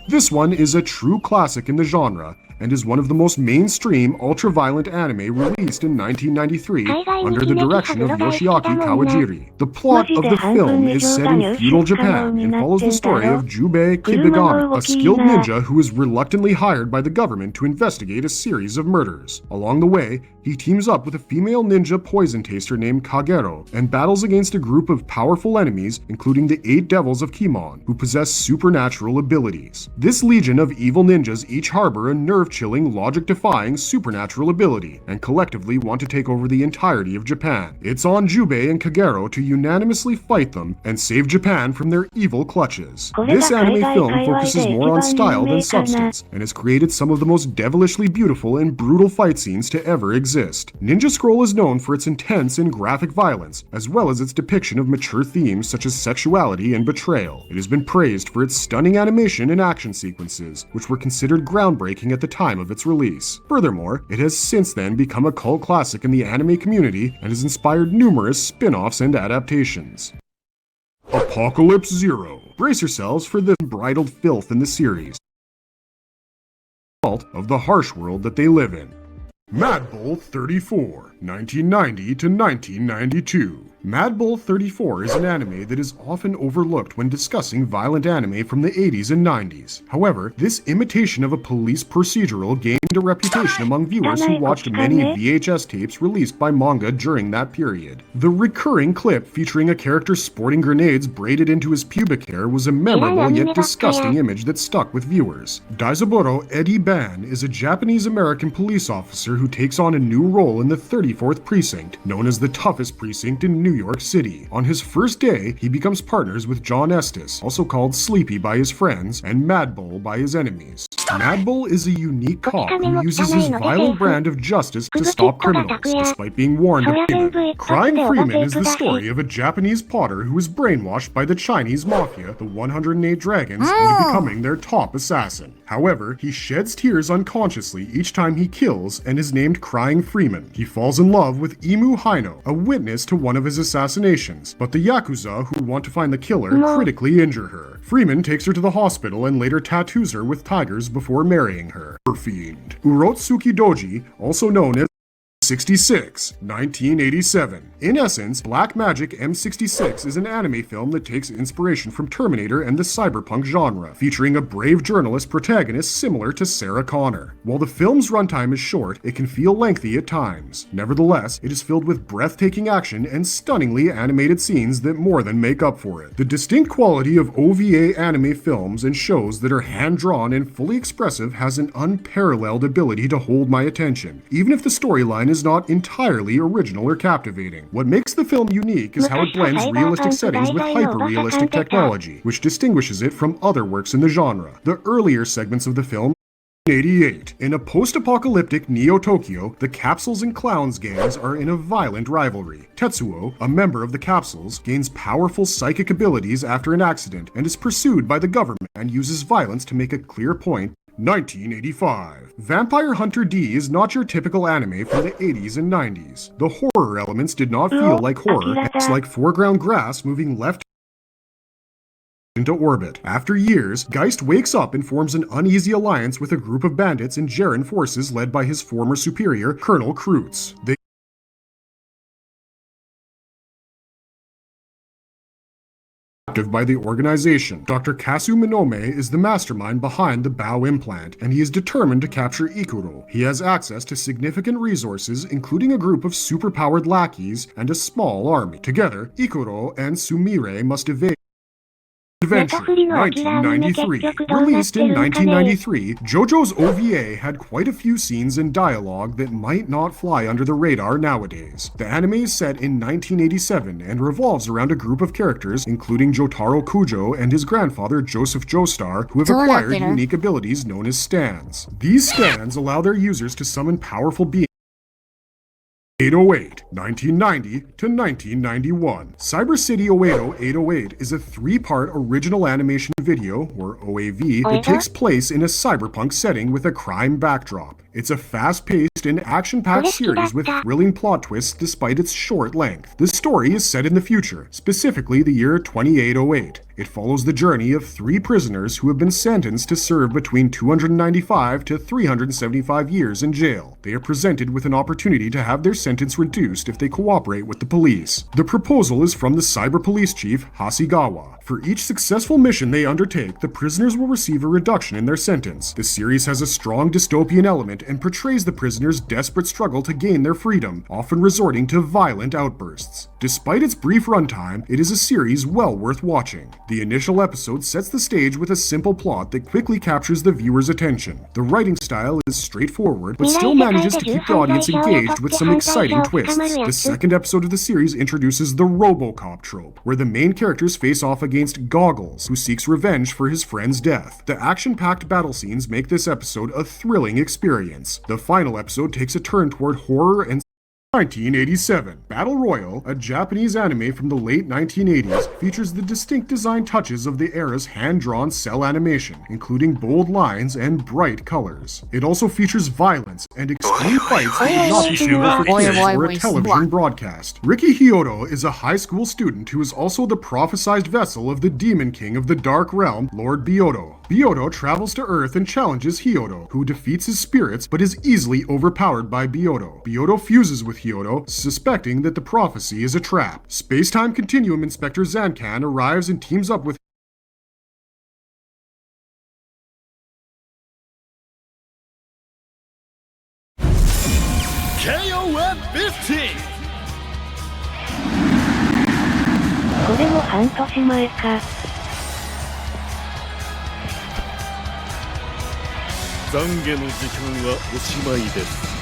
This one is a true classic in the genre, and is one of the most mainstream ultra-violent anime released in 1993 under the direction of Yoshiaki Kawajiri. The plot of the film is set in feudal Japan and follows the story of Jubei Kibigami, a skilled ninja who is reluctantly hired by the government to investigate a series of murders. Along the way, he teams up with a female ninja poison taster named Kagero and battles against a group of powerful enemies, including the 8 devils of Kimon, who possess supernatural abilities. This legion of evil ninjas each harbor a nerve-chilling, logic-defying supernatural ability, and collectively want to take over the entirety of Japan. It's on Jubei and Kagero to unanimously fight them and save Japan from their evil clutches. This anime film focuses more on style than substance, and has created some of the most devilishly beautiful and brutal fight scenes to ever exist. Ninja Scroll is known for its intense and graphic violence, as well as its depiction of mature themes such as sexuality and betrayal. It has been praised for its stunning animation and action sequences, which were considered groundbreaking at the time of its release. Furthermore, it has since then become a cult classic in the anime community and has inspired numerous spin-offs and adaptations. Apocalypse Zero. Brace yourselves for the unbridled filth in the series. Of the harsh world that they live in. Mad Bull 34, 1990 to 1992. Mad Bull 34 is an anime that is often overlooked when discussing violent anime from the 80s and 90s. However, this imitation of a police procedural gained a reputation among viewers who watched many VHS tapes released by manga during that period. The recurring clip featuring a character sporting grenades braided into his pubic hair was a memorable yet disgusting image that stuck with viewers. Daizaburo Eddie Ban is a Japanese-American police officer who takes on a new role in the 34th Precinct, known as the toughest precinct in New York City. On his first day, he becomes partners with John Estes, also called Sleepy by his friends, and Mad Bull by his enemies. Mad Bull is a unique cop who uses his violent brand of justice to stop criminals, despite being warned of Freeman. Crying Freeman is the story of a Japanese potter who is brainwashed by the Chinese mafia, the 108 Dragons, into becoming their top assassin. However, he sheds tears unconsciously each time he kills and is named Crying Freeman. He falls in love with Imu Haino, a witness to one of his assassinations, but the Yakuza who want to find the killer critically injure her. Freeman takes her to the hospital and later tattoos her with tigers before marrying her. Fiend. Urotsuki Doji, also known as 66, 1987. In essence, Black Magic M66 is an anime film that takes inspiration from Terminator and the cyberpunk genre, featuring a brave journalist protagonist similar to Sarah Connor. While the film's runtime is short, it can feel lengthy at times. Nevertheless, it is filled with breathtaking action and stunningly animated scenes that more than make up for it. The distinct quality of OVA anime films and shows that are hand-drawn and fully expressive has an unparalleled ability to hold my attention, even if the storyline is not entirely original or captivating. What makes the film unique is how it blends realistic settings with hyper-realistic technology, which distinguishes it from other works in the genre. The earlier segments of the film 88. In a post-apocalyptic Neo-Tokyo, the Capsules and Clowns gangs are in a violent rivalry. Tetsuo, a member of the Capsules, gains powerful psychic abilities after an accident and is pursued by the government and uses violence to make a clear point. 1985. Vampire Hunter D is not your typical anime from the 80s and 90s. The horror elements did not feel like horror, it's like foreground grass moving left into orbit. After years, Geist wakes up and forms an uneasy alliance with a group of bandits and Jaren forces led by his former superior, Colonel Kreutz. They captive by the organization. Dr. Kasu Minome is the mastermind behind the Bao implant, and he is determined to capture Ikuro. He has access to significant resources, including a group of superpowered lackeys and a small army. Together, Ikuro and Sumire must evade Adventure 1993. Released in 1993, JoJo's OVA had quite a few scenes and dialogue that might not fly under the radar nowadays. The anime is set in 1987 and revolves around a group of characters including Jotaro Kujo and his grandfather Joseph Joestar, who have acquired unique abilities known as stands. These stands allow their users to summon powerful beings. 808, 1990 to 1991. Cyber City Oedo 808 is a 3-part original animation video, or OAV, that takes place in a cyberpunk setting with a crime backdrop. It's a fast-paced and action-packed series with thrilling plot twists despite its short length. The story is set in the future, specifically the year 2808. It follows the journey of 3 prisoners who have been sentenced to serve between 295 to 375 years in jail. They are presented with an opportunity to have their sentence reduced if they cooperate with the police. The proposal is from the cyber police chief, Hasegawa. For each successful mission they undertake, the prisoners will receive a reduction in their sentence. The series has a strong dystopian element and portrays the prisoners' desperate struggle to gain their freedom, often resorting to violent outbursts. Despite its brief runtime, it is a series well worth watching. The initial episode sets the stage with a simple plot that quickly captures the viewer's attention. The writing style is straightforward, but still manages to keep the audience engaged with some exciting twists. The second episode of the series introduces the RoboCop trope, where the main characters face off against Goggles, who seeks revenge for his friend's death. The action-packed battle scenes make this episode a thrilling experience. The final episode takes a turn toward horror and 1987. Battle Royale, a Japanese anime from the late 1980s, features the distinct design touches of the era's hand-drawn cell animation, including bold lines and bright colors. It also features violence and extreme fights that would not be suitable for kids or a television broadcast. Riki Hyodo is a high school student who is also the prophesized vessel of the Demon King of the Dark Realm, Lord Byodo. Byodo travels to Earth and challenges Hyodo, who defeats his spirits but is easily overpowered by Byodo. Byodo fuses with Hyodo, suspecting that the prophecy is a trap. Space-Time Continuum Inspector Zankan arrives and teams up with KOF 15! これも半年前か。懺悔の時間はおしまいです。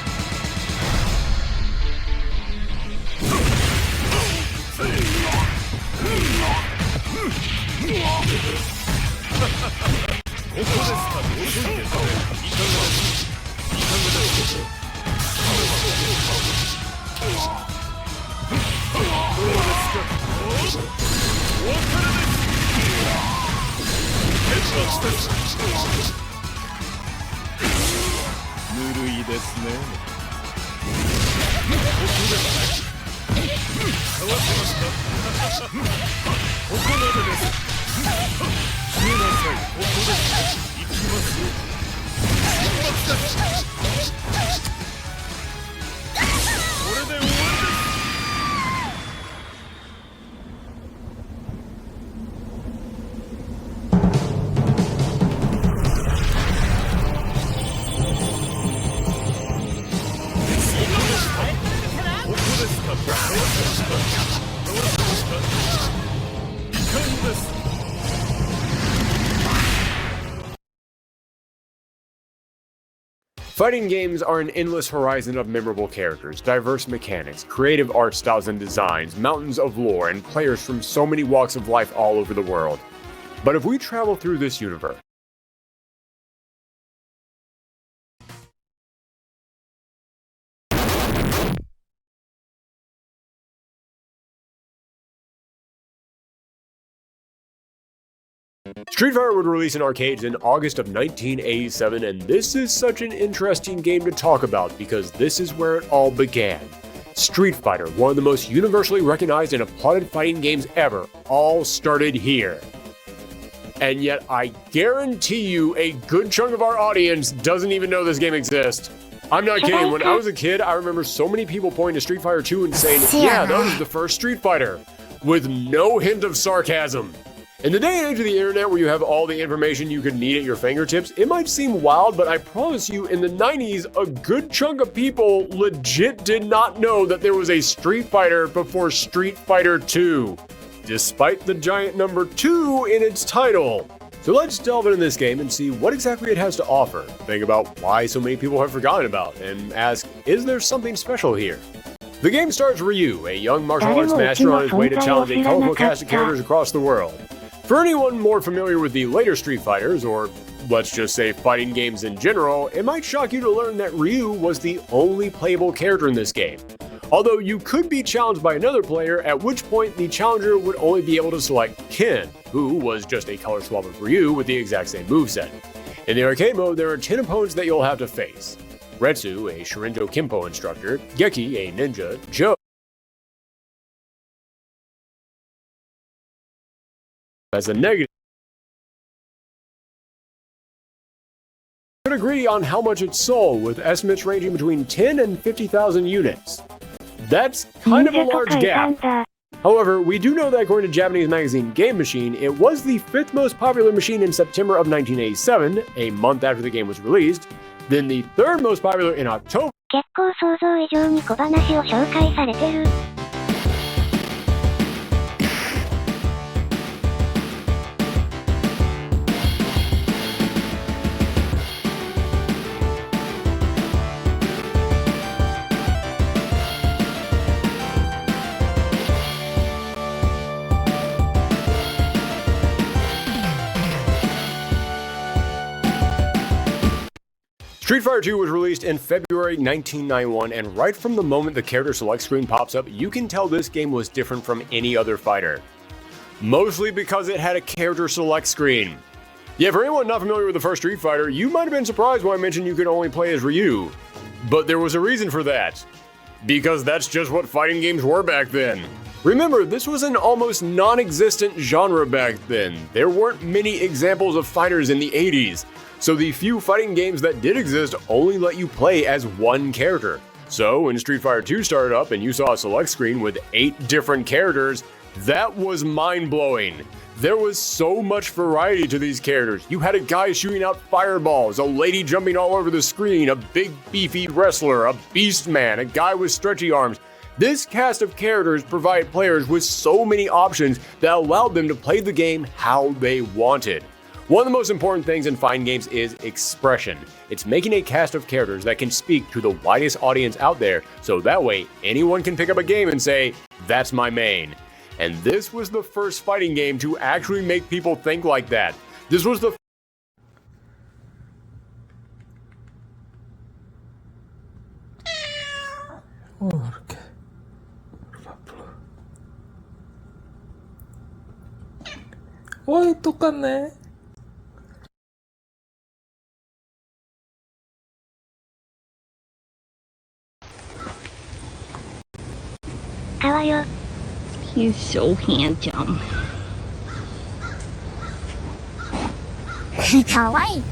ここですか、遅いですね。いかがです。いかがです。どうですか。お別れです。決末です。ぬるいですね。ここです。かわせました。ここまでです。消えなさい。ここです。行きますよ。出発です。これで終わりです。Fighting games are an endless horizon of memorable characters, diverse mechanics, creative art styles and designs, mountains of lore, and players from so many walks of life all over the world. But if we travel through this universe, Street Fighter would release in arcades in August of 1987, and this is such an interesting game to talk about because this is where it all began. Street Fighter, one of the most universally recognized and applauded fighting games ever, all started here. And yet I guarantee you a good chunk of our audience doesn't even know this game exists. I'm not kidding, when I was a kid, I remember so many people pointing to Street Fighter 2 and saying, yeah, that was the first Street Fighter, with no hint of sarcasm. In the day and age of the internet where you have all the information you could need at your fingertips, it might seem wild, but I promise you, in the 90s, a good chunk of people legit did not know that there was a Street Fighter before Street Fighter 2, despite the giant number 2 in its title. So let's delve into this game and see what exactly it has to offer, think about why so many people have forgotten about, and ask, is there something special here? The game stars Ryu, a young martial arts master on his way to challenge a colorful cast of characters across the world. For anyone more familiar with the later Street Fighters, or let's just say fighting games in general, it might shock you to learn that Ryu was the only playable character in this game. Although you could be challenged by another player, at which point the challenger would only be able to select Ken, who was just a color swap of Ryu with the exact same moveset. In the arcade mode, there are 10 opponents that you'll have to face. Retsu, a Shirinjo Kimpo instructor, Geki, a ninja, Joe as a negative. Could agree on how much it sold, with estimates ranging between 10 and 50,000 units. That's kind of a large gap. However, we do know that according to Japanese magazine Game Machine, it was the 5th most popular machine in September of 1987, a month after the game was released, then the 3rd most popular in October. 結構想像以上に小話を紹介されてる。Street Fighter 2 was released in February 1991, and right from the moment the character select screen pops up, you can tell this game was different from any other fighter. Mostly because it had a character select screen. Yeah, for anyone not familiar with the first Street Fighter, you might have been surprised when I mentioned you could only play as Ryu. But there was a reason for that. Because that's just what fighting games were back then. Remember, this was an almost non-existent genre back then. There weren't many examples of fighters in the 80s. So the few fighting games that did exist only let you play as one character. So when Street Fighter 2 started up and you saw a select screen with 8 different characters, that was mind-blowing. There was so much variety to these characters. You had a guy shooting out fireballs, a lady jumping all over the screen, a big beefy wrestler, a beast man, a guy with stretchy arms. This cast of characters provided players with so many options that allowed them to play the game how they wanted. One of the most important things in fighting games is expression. It's making a cast of characters that can speak to the widest audience out there, so that way anyone can pick up a game and say, that's my main. And this was the first fighting game to actually make people think like that. This was the Oi, tocando. かわよ。He's so handsome. かわいい。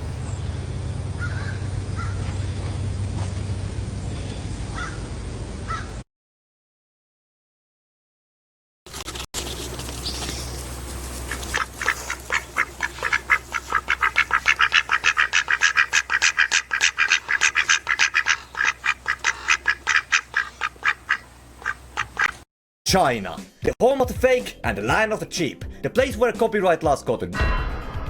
China, the home of the fake and the land of the cheap, the place where copyright laws go to.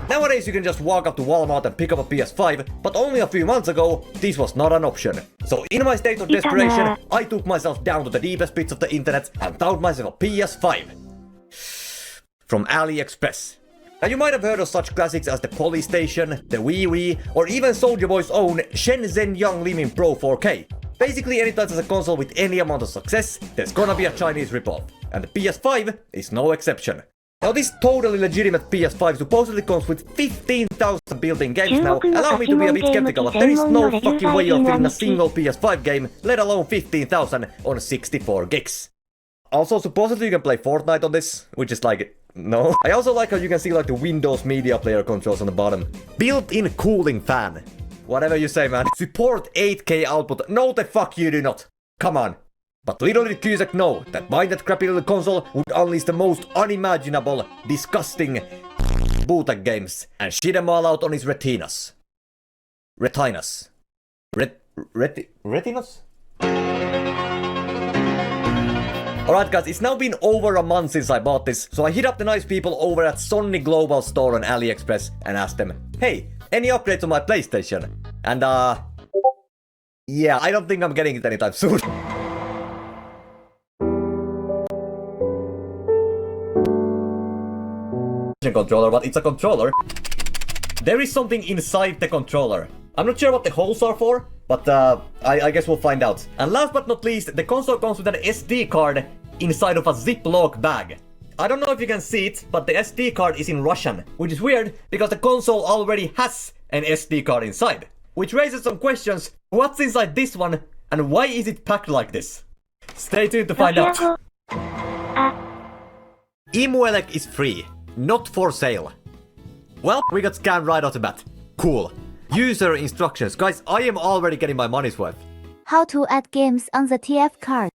Nowadays you can just walk up to Walmart and pick up a PS5, but only a few months ago, this was not an option. So in my state of desperation, I took myself down to the deepest pits of the internet and found myself a PS5. From AliExpress. Now you might have heard of such classics as the Police Station, the Wii, or even Soulja Boy's own Shenzhen Young Limin Pro 4K. Basically, anytime there's a console with any amount of success, there's gonna be a Chinese ripoff. And the PS5 is no exception. Now this totally legitimate PS5 supposedly comes with 15,000 built-in games now. Allow me to be a bit skeptical, but there is no fucking way of fitting a single PS5 game, let alone 15,000 on 64 gigs. Also, supposedly you can play Fortnite on this, which is like, no. I also like how you can see like the Windows Media Player controls on the bottom. Built-in cooling fan. Whatever you say, man. Support 8K output. No, the fuck you do not. Come on. But little did Cusack know that buying that crappy little console would unleash the most unimaginable, disgusting, bootleg games and shit them all out on his retinas. Retinas. Retinas? Alright guys, it's now been over a month since I bought this, so I hit up the nice people over at Sony Global Store on AliExpress and asked them, hey, any updates on my PlayStation? And yeah, I don't think I'm getting it anytime soon. Controller, but it's a controller. There is something inside the controller. I'm not sure what the holes are for, but I guess we'll find out. And last but not least, the console comes with an SD card inside of a Ziploc bag. I don't know if you can see it, but the SD card is in Russian, which is weird because the console already has an SD card inside. Which raises some questions. What's inside this one, and why is it packed like this? Stay tuned to find out. Emuelec is free, not for sale. Well, we got scammed right off the bat. Cool. User instructions. Guys, I am already getting my money's worth. How to add games on the TF card.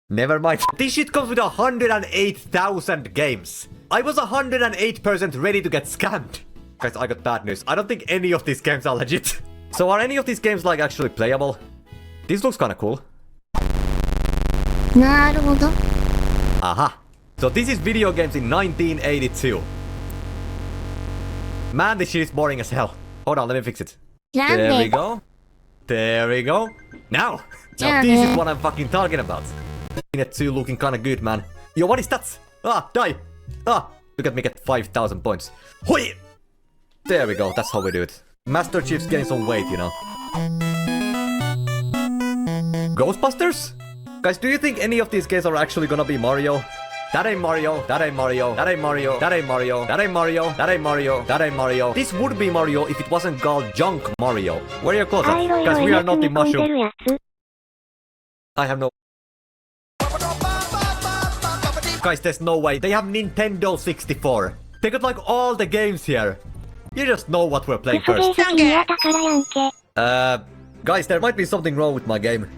Never mind. This shit comes with 108,000 games. I was 108% ready to get scammed. Guys, I got bad news. I don't think any of these games are legit. So are any of these games like actually playable? This looks kinda cool. Aha. So this is video games in 1982. Man, this shit is boring as hell. Hold on, let me fix it. There we go. There we go. Now this is what I'm fucking talking about. It 2 looking kinda good, man. Yo, what is that? Ah, die! Ah, look at me get 5,000 points. Hoi! There we go, that's how we do it. Master Chief's getting some weight, you know. Ghostbusters? Guys, do you think any of these games are actually gonna be Mario? That ain't Mario, that ain't Mario, that ain't Mario, that ain't Mario, that ain't Mario, that ain't Mario, that ain't Mario. This would be Mario if it wasn't called Junk Mario. Where are your clothes at? Guys, we are not in mushroom. I have no... Guys, there's no way. They have Nintendo 64. They got like all the games here. You just know what we're playing first. Guys, there might be something wrong with my game.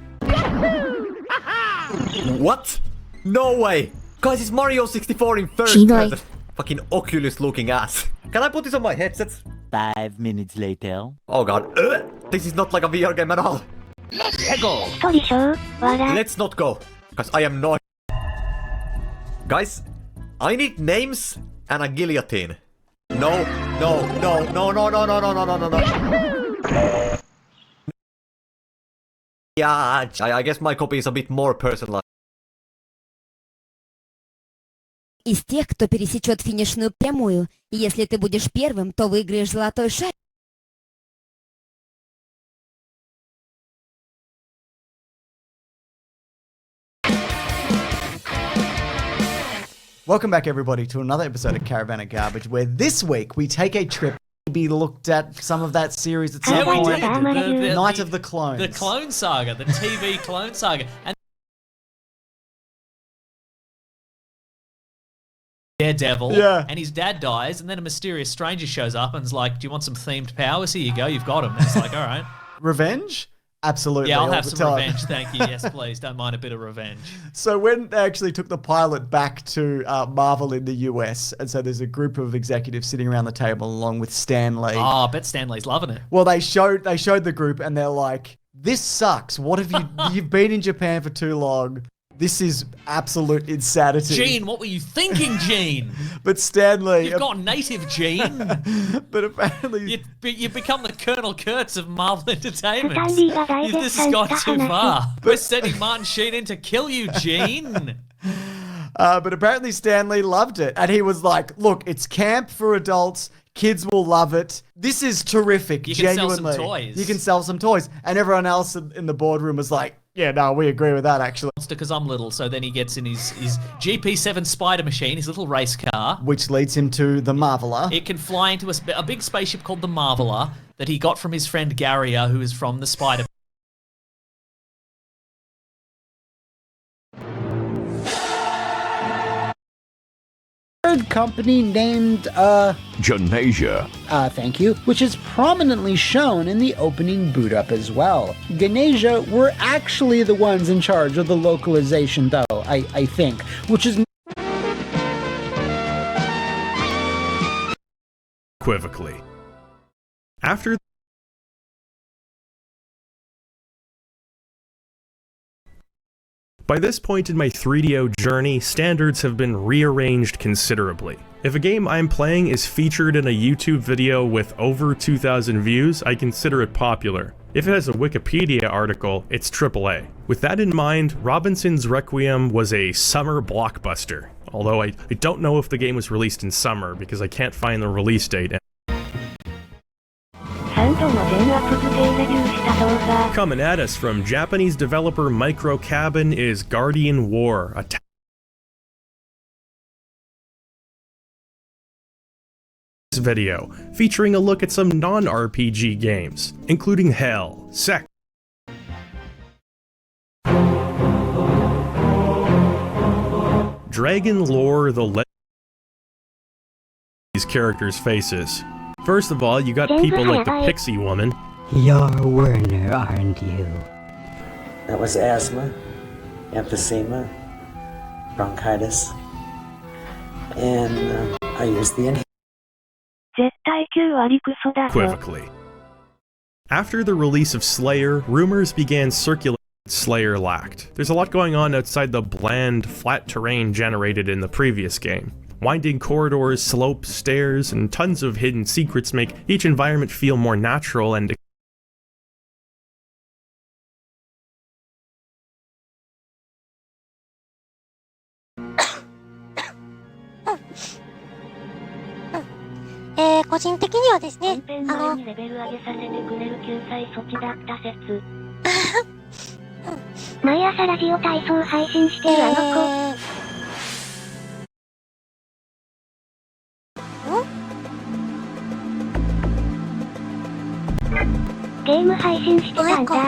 What? No way! Guys, it's Mario 64 in first person. Fucking Oculus looking ass. Can I put this on my headset? 5 minutes later. Oh god. This is not like a VR game at all. Let's go. Let's not go. Because I am not. Guys, I need names and a guillotine. No, no, no, no, no, no, no, no, no, no, no. Yeah, I guess my copy is a bit more personal. Из тех, кто пересечет финишную прямую. Если ты будешь первым, то выиграешь золотой шарик. Welcome back, everybody, to another episode of Caravan of Garbage, where this week we take a trip. Maybe looked at some of that series at some point. Night of the Clones. The Clone Saga, the TV Clone Saga. And Daredevil, and his dad dies, and then a mysterious stranger shows up and is like, do you want some themed powers? Here you go, you've got them. And it's like, all right. Revenge? Absolutely. Yeah, I'll have some revenge, thank you. Yes, please, don't mind a bit of revenge. So when they actually took the pilot back to Marvel in the US, and so there's a group of executives sitting around the table along with Stan Lee. Oh, I bet Stan Lee's loving it. Well, they showed the group, and they're like, this sucks. What have you, you've been in Japan for too long. This is absolute insanity. Gene, what were you thinking, Gene? But Stanley... You've got native, Gene. But apparently... You've become the Colonel Kurtz of Marvel Entertainment. This has gone too far. We're sending Martin Sheen in to kill you, Gene. But apparently Stanley loved it. And he was like, look, it's camp for adults. Kids will love it. This is terrific, genuinely. You can sell some toys. You can sell some toys. And everyone else in the boardroom was like, yeah, no, we agree with that, actually. Because I'm little, so then he gets in his GP7 spider machine, his little race car. Which leads him to the Marveler. It can fly into a big spaceship called the Marveler that he got from his friend Garrier, who is from the Spider. Company named, Janasia. Thank you, which is prominently shown in the opening boot up as well. Ganesha were actually the ones in charge of the localization though, I think, which is unequivocally. After By this point in my 3DO journey, standards have been rearranged considerably. If a game I'm playing is featured in a YouTube video with over 2,000 views, I consider it popular. If it has a Wikipedia article, it's AAA. With that in mind, Robinson's Requiem was a summer blockbuster. Although I don't know if the game was released in summer because I can't find the release date. Coming at us from Japanese developer Micro Cabin is Guardian War, a video featuring a look at some non-RPG games, including Hell, Sex, Dragon Lore, these characters' faces. First of all, you got people like the Pixie Woman. You're Werner, aren't you? That was asthma, emphysema, bronchitis, and I used the inhaler. Equivocally. After the release of Slayer, rumors began circulating that Slayer lacked. There's a lot going on outside the bland, flat terrain generated in the previous game. Winding corridors, slopes, stairs, and tons of hidden secrets make each environment feel more natural and個人的にはですね、毎朝ラジオ体操配信してるあの子。ゲーム配信してたんだ。い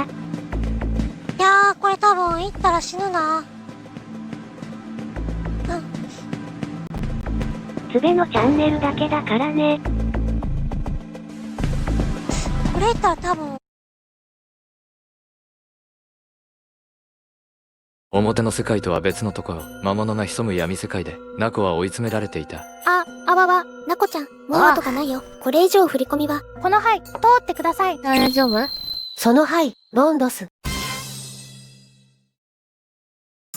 やー、これ多分行ったら死ぬな。つべのチャンネルだけだからね。これ行ったら多分。表の世界とは別のところ、魔物が潜む闇世界で、ナコは追い詰められていた。あわわ、ナコちゃん、もう後がないよ。これ以上振り込みは、この範、通ってください。大丈夫？その範、ロンドス。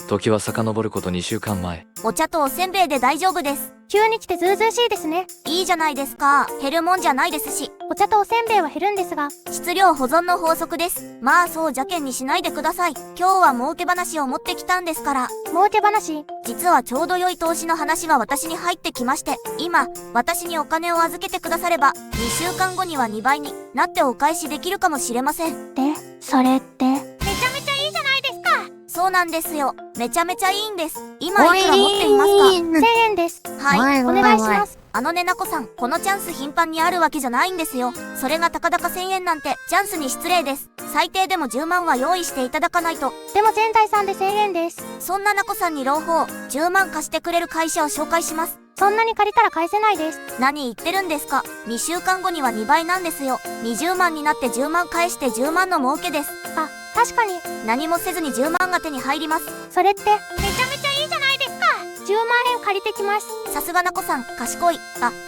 時は遡ること2週間前。お茶とおせんべいで大丈夫です。急に来てずうずうしいですね。いいじゃないですか。減るもんじゃないですし。お茶とおせんべいは減るんですが、質量保存の法則です。まあそう邪険にしないでください。今日は儲け話を持ってきたんですから。儲け話？実はちょうど良い投資の話が私に入ってきまして、今、私にお金を預けてくだされば、2週間後には2倍になってお返しできるかもしれません。で、それって。めちゃめちゃいいじゃないですか。そうなんですよ。めちゃめちゃいいんです。今いくら持っていますか？1000円です。はい、お願いします。ねなこさん、このチャンス頻繁にあるわけじゃないんですよ。それがたかだか1000円なんて、チャンスに失礼です。最低でも10万は用意していただかないと。でも全財産で1000円です。そんななこさんに朗報、10万貸してくれる会社を紹介します。そんなに借りたら返せないです。何言ってるんですか。2週間後には2倍なんですよ。20万になって10万返して10万の儲けです。あ、確かに。何もせずに10万が手に入ります。それって、めちゃめちゃいいじゃないですか。10万円借りてきます。さすがなこさん、賢い。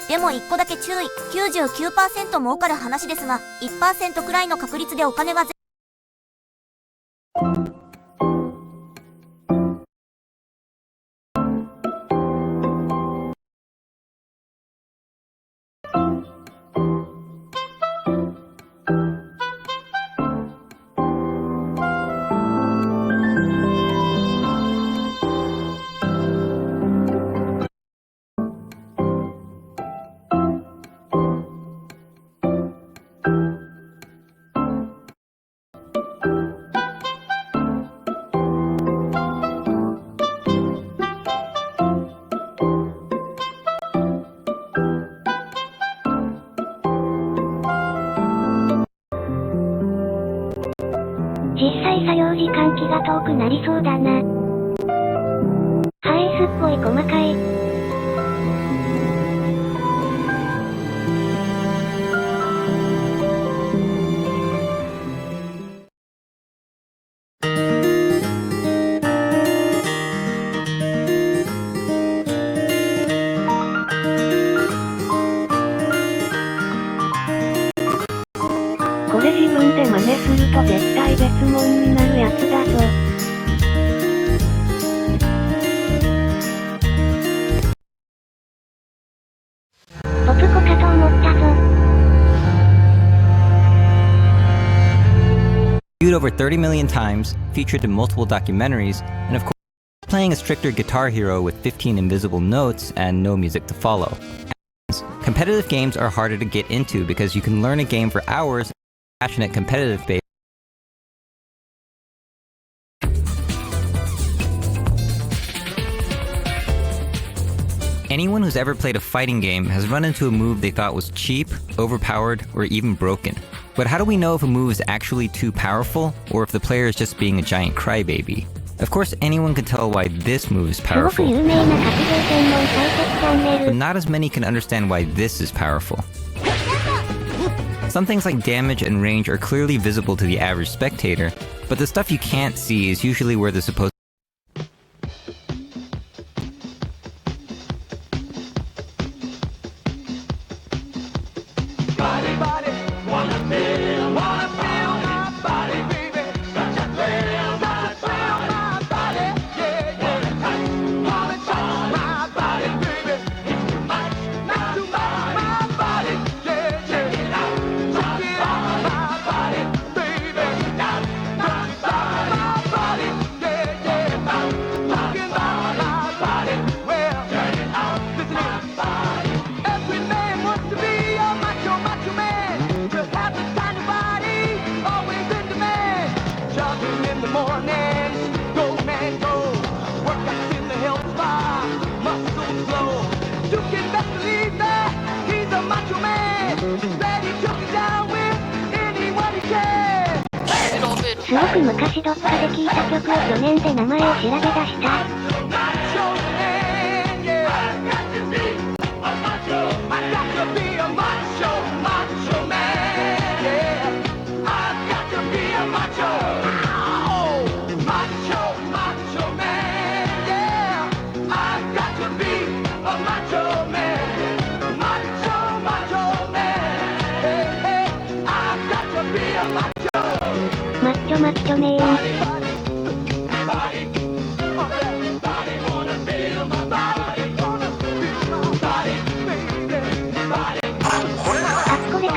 でも1個だけ注意。99% 儲かる話ですが、1% くらいの確率でお金は実際作業時間気が遠くなりそうだな。はい、すっごい細かい。と絶対別物になるやつだぞ。ポプコかと思ったぞ。Viewed over 30 million times, featured in multiple documentaries, and of course, playing a stricter guitar hero with 15 invisible notes and no music to follow. Competitive games are harder to get into because you can learn a game for hours, passionate competitive base. Anyone who's ever played a fighting game has run into a move they thought was cheap, overpowered, or even broken. But how do we know if a move is actually too powerful, or if the player is just being a giant crybaby? Of course, anyone can tell why this move is powerful, but not as many can understand why this is powerful. Some things like damage and range are clearly visible to the average spectator, but the stuff you can't see is usually where they're supposed to.すごく昔どっかで聞いた曲を去年で名前を調べ出した。マッチョマッチョメーン。あ、これか。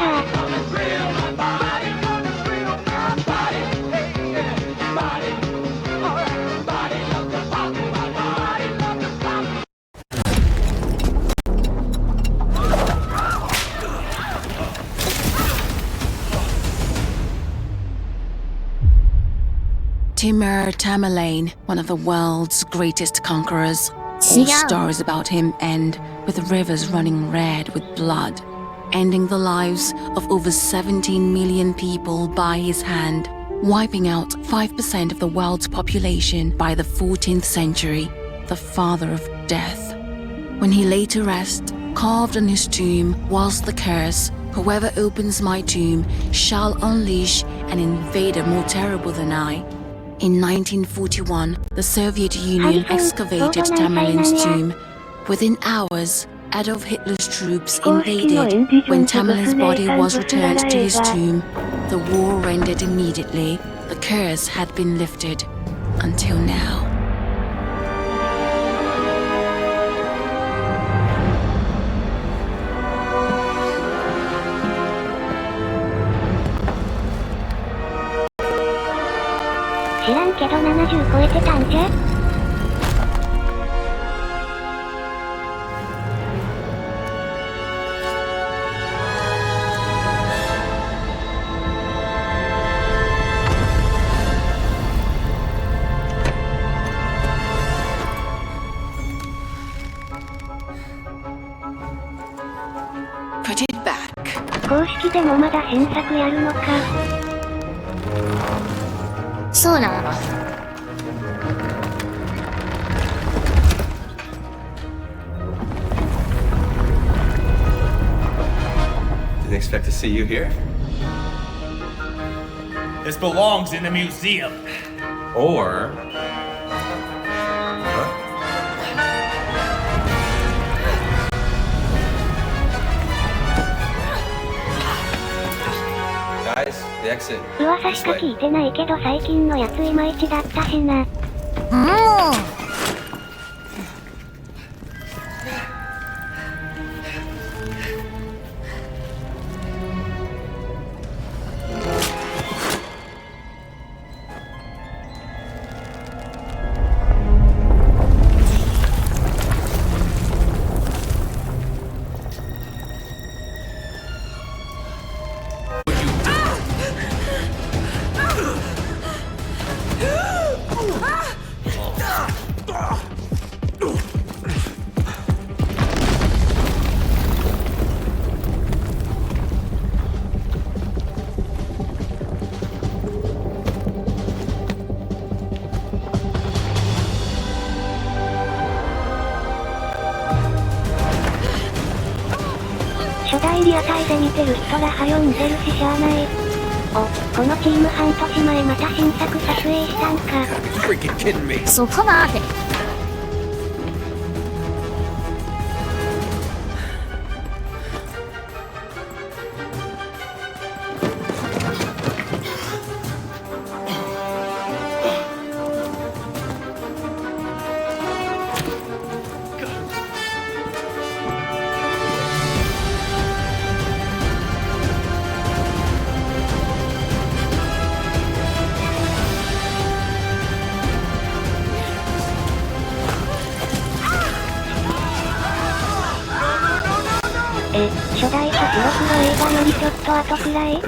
Timur Tamerlane, one of the world's greatest conquerors. All stories about him end with rivers running red with blood, ending the lives of over 17 million people by his hand, wiping out 5% of the world's population by the 14th century, the father of death. When he lay to rest, carved on his tomb was the curse, "Whoever opens my tomb shall unleash an invader more terrible than I." In 1941, the Soviet Union excavated Tamerlane's tomb. Within hours, Adolf Hitler's troops invaded. When Tamerlane's body was returned to his tomb, the war ended immediately. The curse had been lifted. Until now.知らんけど70超えてたんじゃ。Put it back. 公式でもまだ新作やるのか。そうなの。Didn't expect to see you here. This belongs in the museum. Or... Guys, the exit. 噂しか聞いてないけど最近のやついまいちだったしな。初代リアタイで見てる人らは読んでるししゃあない。お、このチーム半年前また新作撮影したんか。そこまで。初代と白黒映画よりちょっと後くらい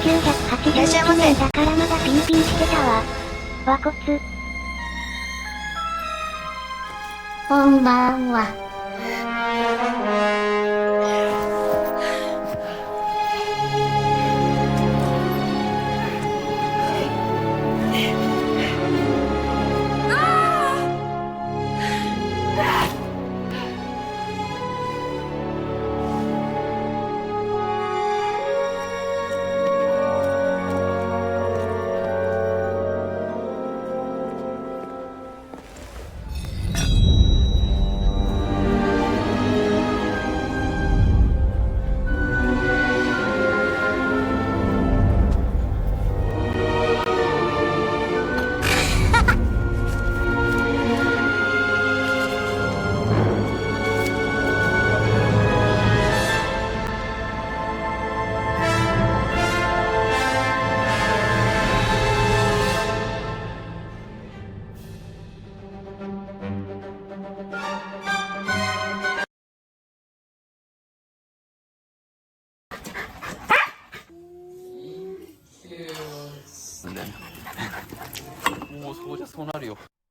？1987年だからまだピンピンしてたわ。和骨。こんばんは。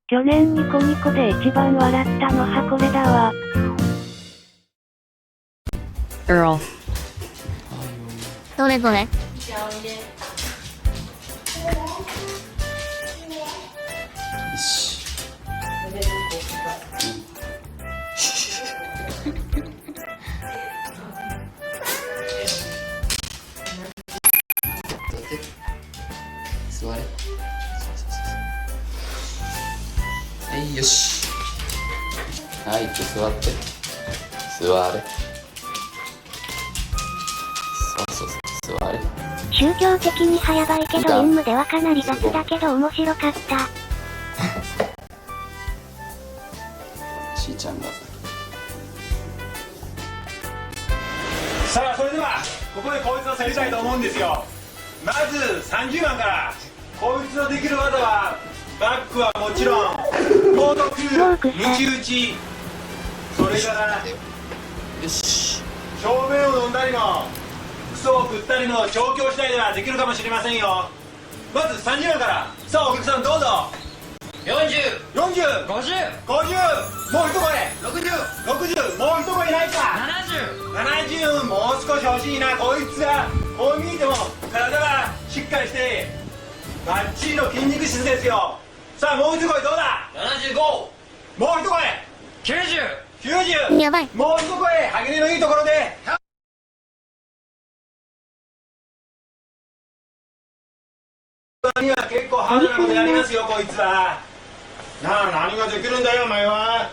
去年ニコニコで一番笑ったのはこれだわ。Earl。どれどれ？座れ。はい、よし。はい、座って。座れ。そう、座れ。宗教的にはやばいけど任務ではかなり雑だけど面白かった。しーちゃんがはここでこいつを競りたいと思うんですよ。まず30万から。こいつのできる技はバックはもちろん猛毒、鞭打ち、それからよし正面を飲んだりもクソを食ったりの調教次第ではできるかもしれませんよ。まず30万から。さあお客さんどうぞ。40、40、50、50、もう一声、60、60、もう一声ないか。70、70、もう少し欲しいな。こいつはこう見ても体がしっかりしてバッチリの筋肉質ですよ。さあもう一声どうだ。75、もう一声、90、90、やばい。もう一声、歯切れのいいところで。には結構ハードなことやりますよこいつは。なあ何ができるんだよお前は。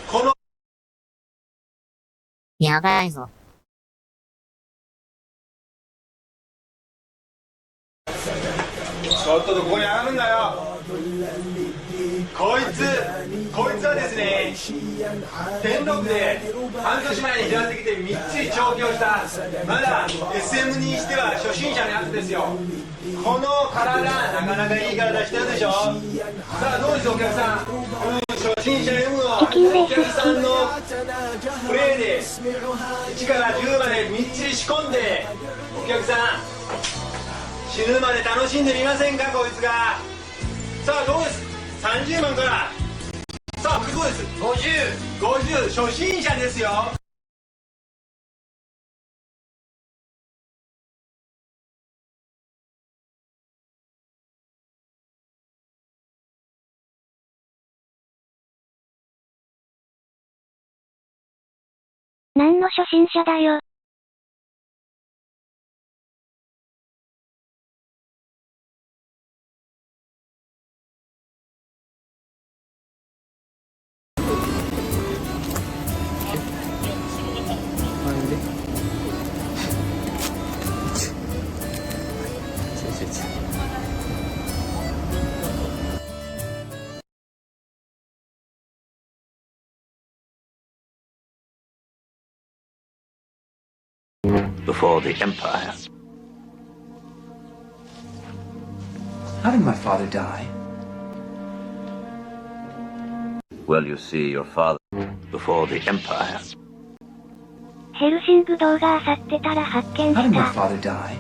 このやばいぞ。ちょっとここに上がるんだよ。こいつはですね、天禄で半年前に開いてきてみっちり調教した、まだ SM にしては初心者のやつですよ。この体なかなかいい体してるでしょ。さあどうですお客さん、初心者 M をお客さんのプレーで1から10までみっちり仕込んで、お客さん死ぬまで楽しんでみませんかこいつが。さあどうです、30万から。さあどうです、50、50、初心者ですよ。何の初心者だよ。Before the Empire. How did my father die? Well, you see, your father before the Empire. ヘルシング動画漁ってたら発見 How did し my た。 father die?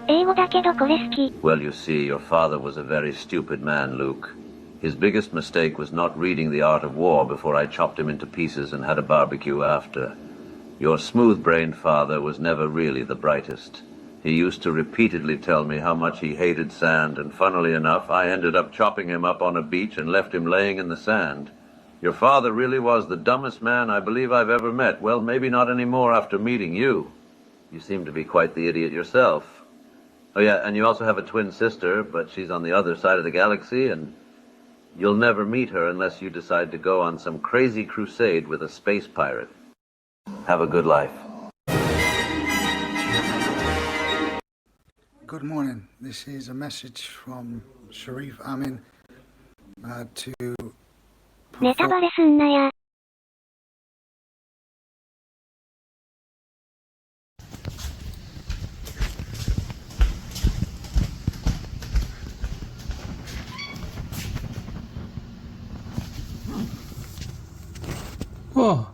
英語だけどこれ好き。 Well, you see, your father was a very stupid man, Luke. His biggest mistake was not reading The Art of War before I chopped him into pieces and had a barbecue after. Your smooth-brained father was never really the brightest. He used to repeatedly tell me how much he hated sand, and funnily enough, I ended up chopping him up on a beach and left him laying in the sand. Your father really was the dumbest man I believe I've ever met. Well, maybe not anymore after meeting you. You seem to be quite the idiot yourself. Oh yeah, and you also have a twin sister, but she's on the other side of the galaxy, and you'll never meet her unless you decide to go on some crazy crusade with a space pirate. Have a good life. Good morning. This is a message from Sharif Amin to... ネタバレすんなや。Whoa.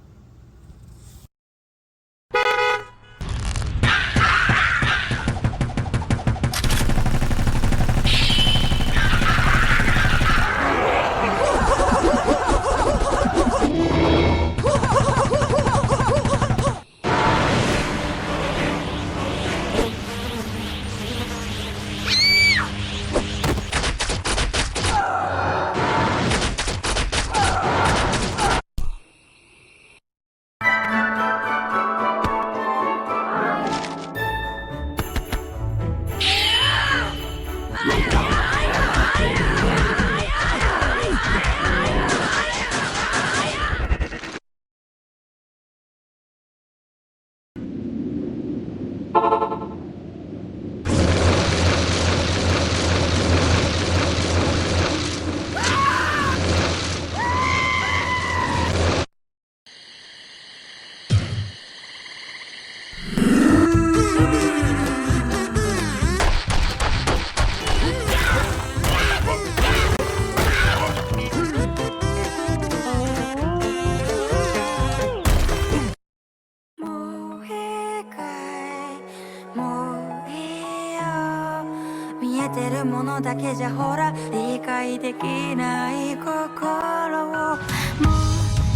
けてるものだけじゃほら理解できない心をもう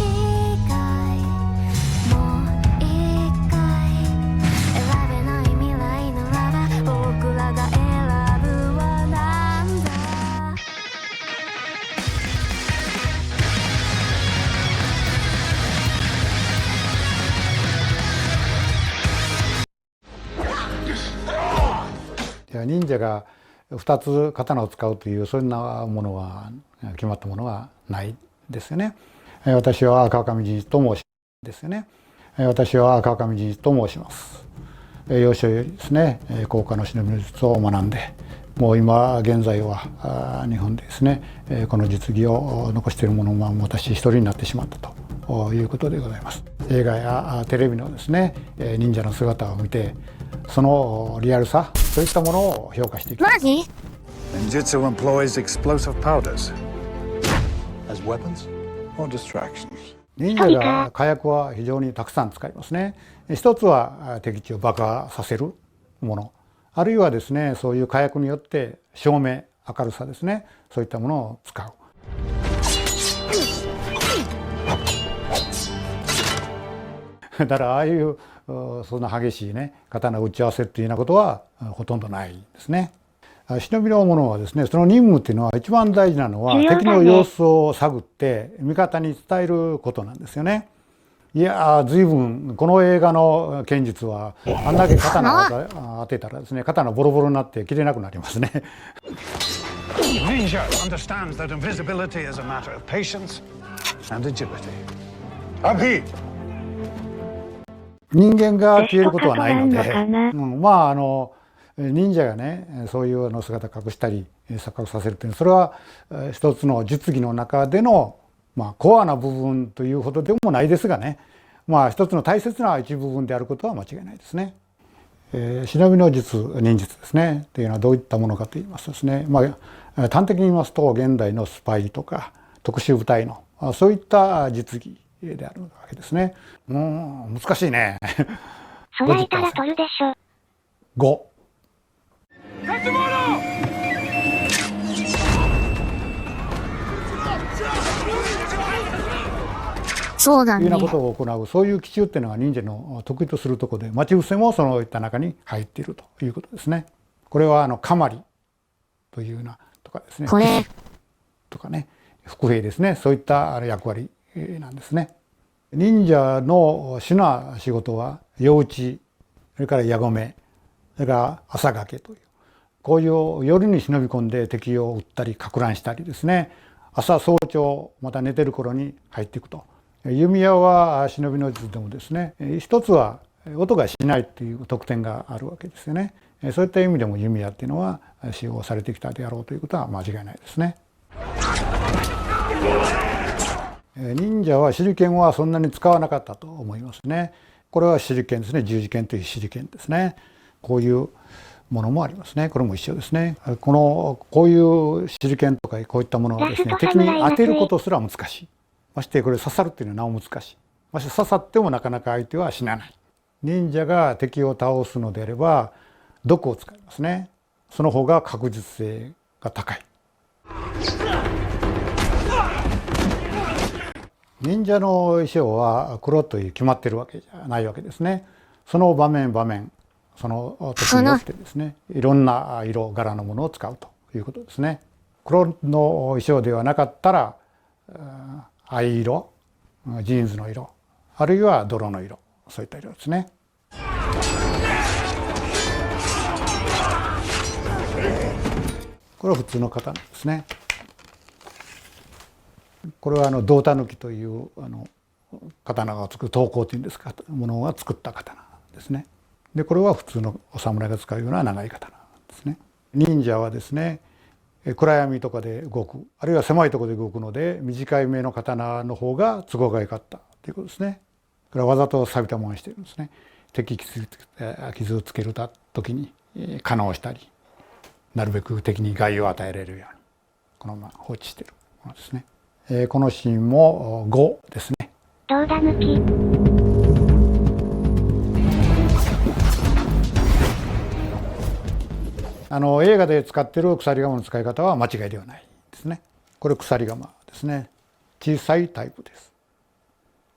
いいかいもういいかい選べない未来ならば僕らが選ぶはなんだ忍者が2つ刀を使うというそんなものは決まったものはないですよね。私は川上仁一と申しますですよね。私は川上仁一と申します。幼少よりですね甲賀の忍びの術を学んでもう今現在は日本でですねこの実技を残している者は私一人になってしまったということでございます。映画やテレビのですね忍者の姿を見てそのリアルさそういったものを評価していきます。Ninjutsu employs explosive powders as weapons or distractions. 忍者が火薬は非常にたくさん使いますね。一つは敵地を爆破させるもの、あるいはですねそういう火薬によって照明、明るさですねそういったものを使う。だからああいうそんな激しいね刀を打ち合わせっていうようなことはほとんどないですね。忍びの者はですねその任務っていうのは一番大事なのは敵の様子を探って味方に伝えることなんですよね。いやー随分この映画の剣術はあんだけ刀を当てたらですね刀ボロボロになって切れなくなりますね。Ninja understands that invisibility is a matter of patience and agility. Up! 人間が消えることはないので、まあ忍者がねそういう姿を隠したり錯覚させるというそれは一つの術技の中でのコアな部分というほどでもないですがね一つの大切な一部分であることは間違いないですね。忍びの術忍術ですねというのはどういったものかといいますとですね端的に言いますと現代のスパイとか特殊部隊のそういった実技であるわけですね。難しいね。備えたら取るでしょ。5。そうだね。いうようなことを行うそういう奇襲っていうのが忍者の得意とするところで待ち伏せもそういった中に入っているということですね。これはかまりというようなとかですね。これとかね伏兵ですねそういった役割なんですね。忍者の主な仕事は夜討ち、それから矢込め、それから朝掛けというこういう夜に忍び込んで敵を撃ったりか乱したりですね朝早朝また寝てる頃に入っていくと。弓矢は忍びの術でもですね一つは音がしないという特典があるわけですよね。そういった意味でも弓矢っていうのは使用されてきたであろうということは間違いないですね。忍者は手裏剣はそんなに使わなかったと思いますね。これは手裏剣ですね。十字剣という手裏剣ですね。こういうものもありますね。これも一緒ですね。こういう手裏剣とかこういったものはですね敵に当てることすら難しい。ましてこれ刺さるっていうのはなお難しい。まして刺さってもなかなか相手は死なない。忍者が敵を倒すのであれば毒を使いますね。その方が確実性が高い。忍者の衣装は黒という決まっているわけじゃないわけですね。その場面その時によってですねいろんな色柄のものを使うということですね。黒の衣装ではなかったら藍色、ジーンズの色、あるいは泥の色、そういった色ですね。これは普通の刀ですね。これは胴太抜きという刀が作る刀工というんですかものが作った刀ですね。でこれは普通のお侍が使うような長い刀ですね。忍者はですね暗闇とかで動くあるいは狭いところで動くので短い目の刀の方が都合が良かったということですね。これはわざと錆びたものにしているんですね。敵傷をつける時にかなをしたりなるべく敵に害を与えられるようにこのまま放置しているものですね。このシーンも5ですね。胴太抜き。映画で使ってる鎖鎌の使い方は間違いではないですね。これ鎖鎌ですね。小さいタイプです。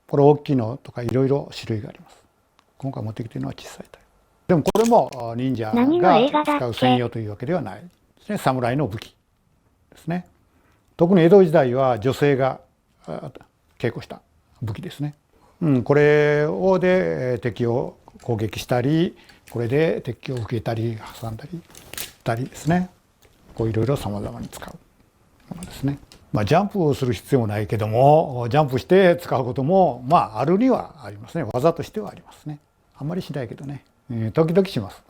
これ大きいのとかいろいろ種類があります。今回持ってきているのは小さいタイプ。でもこれも忍者が使う専用というわけではないですね。侍の武器ですね。特に江戸時代は女性が稽古した武器ですね。これをで敵を攻撃したり、これで敵を受けたり挟んだりしたりですね。こういろいろ様々に使うものですね。ジャンプをする必要もないけども、ジャンプして使うこともあるにはありますね。技としてはありますね。あんまりしないけどね。時々します。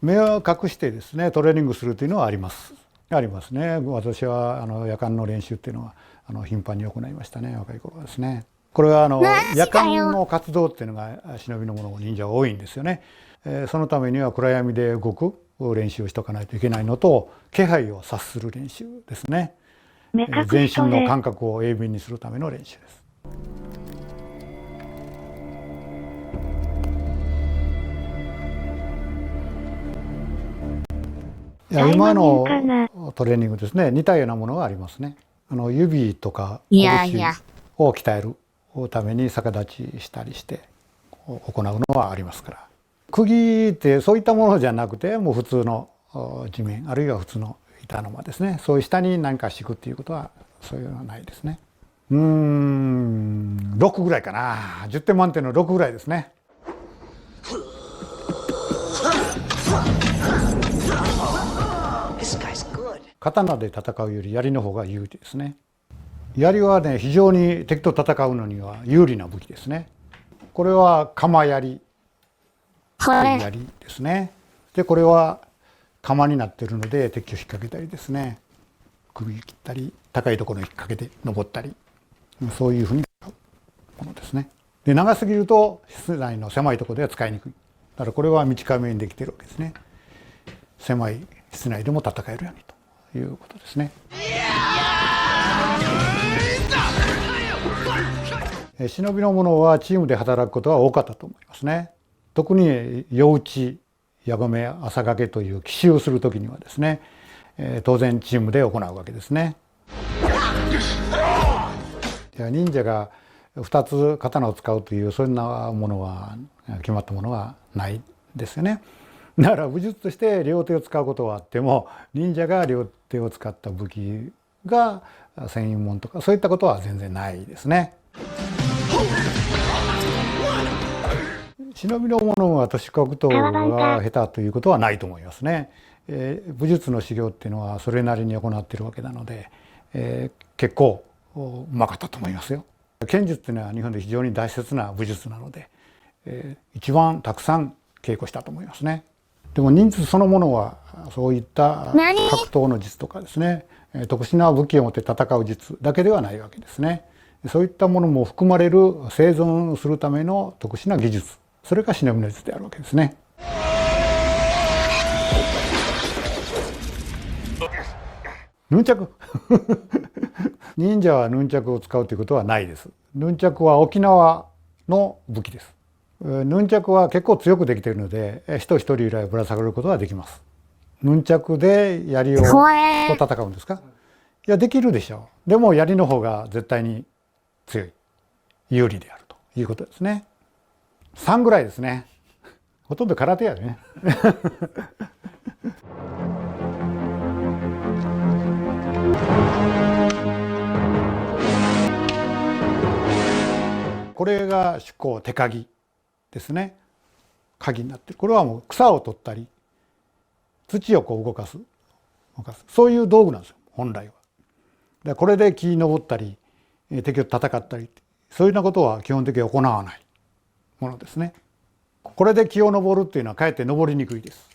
目を隠してですね、トレーニングするというのはあります。ありますね。私は夜間の練習っていうのは頻繁に行いましたね。若い頃はですね。これは夜間の活動っていうのが忍びの者忍者は多いんですよね。そのためには暗闇で動く練習をしておかないといけないのと、気配を察する練習ですね。全身の感覚を鋭敏にするための練習です。今のトレーニングですね、似たようなものがありますね。指とか拳を鍛えるために逆立ちしたりして行うのはありますから。釘ってそういったものじゃなくて、もう普通の地面あるいは普通の板の間ですね。そういう下に何か敷くっていうことはそういうのはないですね。6ぐらいかな。10点満点の6ぐらいですね。刀で戦うより槍の方が有利ですね。槍はね、非常に敵と戦うのには有利な武器ですね。これは鎌槍という槍ですね。でこれは鎌になっているので敵を引っ掛けたりですね、首切ったり高いところに引っ掛けて登ったり、そういうふうに使うものですね。で長すぎると室内の狭いところでは使いにくい。だからこれは短めにできているわけですね。狭い室内でも戦えるようにということですね。忍びの者はチームで働くことが多かったと思いますね。特に夜討ち、矢込め、朝掛けという奇襲をする時にはですね、当然チームで行うわけですね。忍者が2つ刀を使うというそんなものは決まったものはないですよね。だから武術として両手を使うことはあっても、忍者が両手を使った武器が戦印門とかそういったことは全然ないですね。忍びの者は年格闘が下手ということはないと思いますね。武術の修行っていうのはそれなりに行っているわけなので、結構うまかったと思いますよ。剣術っていうのは日本で非常に大切な武術なので、一番たくさん稽古したと思いますね。でも忍術そのものはそういった格闘の術とかですね、特殊な武器を持って戦う術だけではないわけですね。そういったものも含まれる生存するための特殊な技術、それが忍びの術であるわけですね。ヌンチャク忍者はヌンチャクを使うということはないです。ヌンチャクは沖縄の武器です。ヌンチャクは結構強くできているので、人一人以来ぶら下がることができます。ヌンチャクで槍をと戦うんですか？いや、できるでしょう。でも槍の方が絶対に強い、有利であるということですね。3ぐらいですね。ほとんど空手やね。これが手工手鍵ですね。鍵になってる。これはもう草を取ったり土をこう動かすそういう道具なんですよ、本来は。これで木に登ったり敵と戦ったり、そういうようなことは基本的に行わないものですね。これで木を登るっていうのはかえって登りにくいです。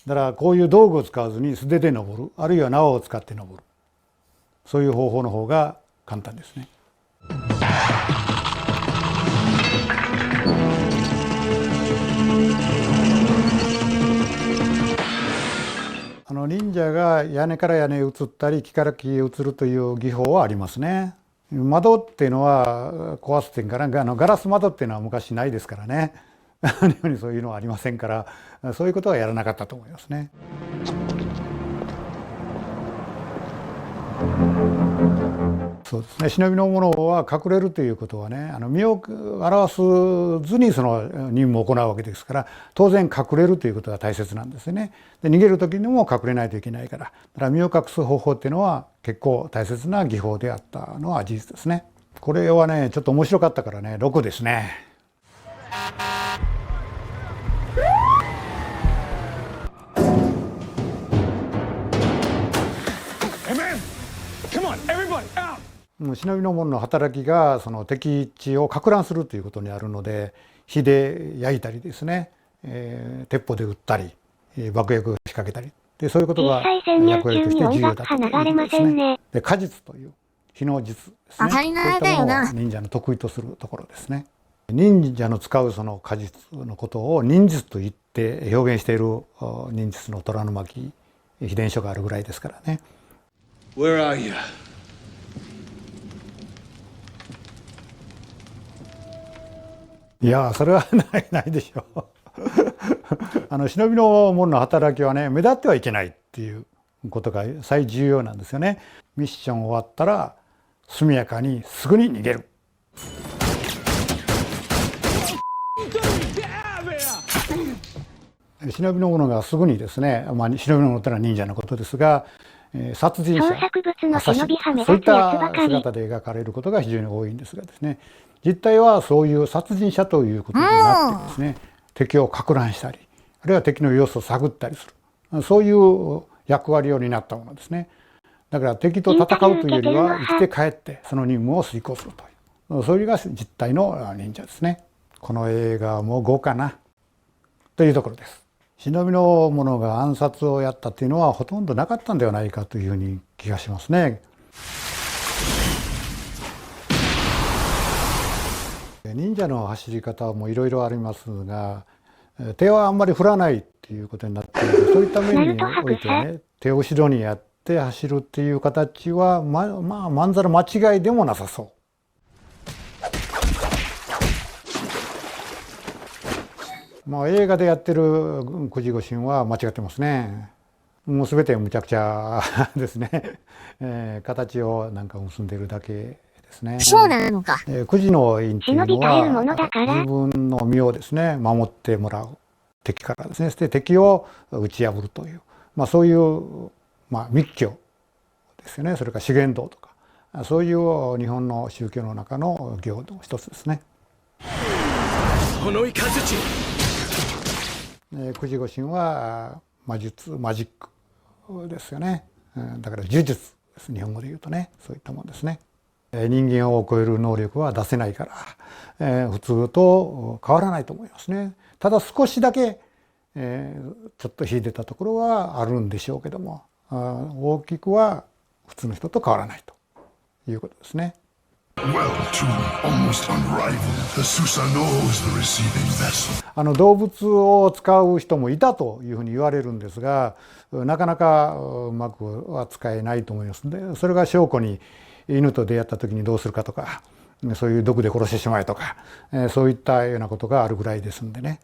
だからこういう道具を使わずに素手で登る、あるいは縄を使って登る、そういう方法の方が簡単ですね。忍者が屋根から屋根へ移ったり木から木へ移るという技法はありますね。窓っていうのは壊すっていうからガラス窓っていうのは昔ないですからね日本にそういうのはありませんからそういうことはやらなかったと思いますね。そうですね、忍びの者は隠れるということはね身を表すずにその任務を行うわけですから当然隠れるということが大切なんですよね。で逃げる時にも隠れないといけないからだから身を隠す方法っていうのは結構大切な技法であったのは事実ですね。これはねちょっと面白かったからね6ですね。忍びの者の働きがその敵地を撹乱するということにあるので火で焼いたりですね、鉄砲で撃ったり爆薬を仕掛けたりでそういうことが役割として重要だということですね。で果実という火の術ですね。そういったものを忍者の得意とするところですね。忍者の使うその果実のことを忍術と言って表現している忍術の虎の巻秘伝書があるぐらいですからね。Where are you? いやそれはないでしょう忍びの者の働きはね目立ってはいけないっていうことが最重要なんですよね。ミッション終わったら速やかにすぐに逃げる。忍びの者がすぐにですね、忍びの者というのは忍者のことですが殺人者、そういった姿で描かれることが非常に多いんですがですね、実態はそういう殺人者ということになってですね、敵を撹乱したり、あるいは敵の様子を探ったりする、そういう役割を担ったものですね。だから敵と戦うというよりは生きて帰ってその任務を遂行するという、それが実態の忍者ですね。この映画も豪華なというところです。忍びの者が暗殺をやったというのはほとんどなかったんではないかというふうに気がしますね。忍者の走り方もいろいろありますが、手はあんまり振らないっていうことになっている。そういった面においてね、手を後ろにやって走るっていう形はまんざら間違いでもなさそう。映画でやってる九字護身は間違ってますね。もう全てむちゃくちゃですね。形をなんか結んでるだけですね。そうなのか。九字の印っていうのは自分の身をですね守ってもらう敵からですね。そして敵を打ち破るという、そういう密教ですよね。それから修験道とかそういう日本の宗教の中の行の一つですね。その雷九字護身は魔術マジックですよね。だから呪術です、日本語で言うとね、そういったものですね。人間を超える能力は出せないから、普通と変わらないと思いますね。ただ少しだけ、ちょっと秀でたところはあるんでしょうけども、大きくは普通の人と変わらないということですね。動物を使う人もいたというふうに言われるんですが、なかなかうまくは使えないと思いますので、それが証拠に犬と出会った時にどうするかとか、そういう毒で殺してしまえとか、そういったようなことがあるぐらいですんでね、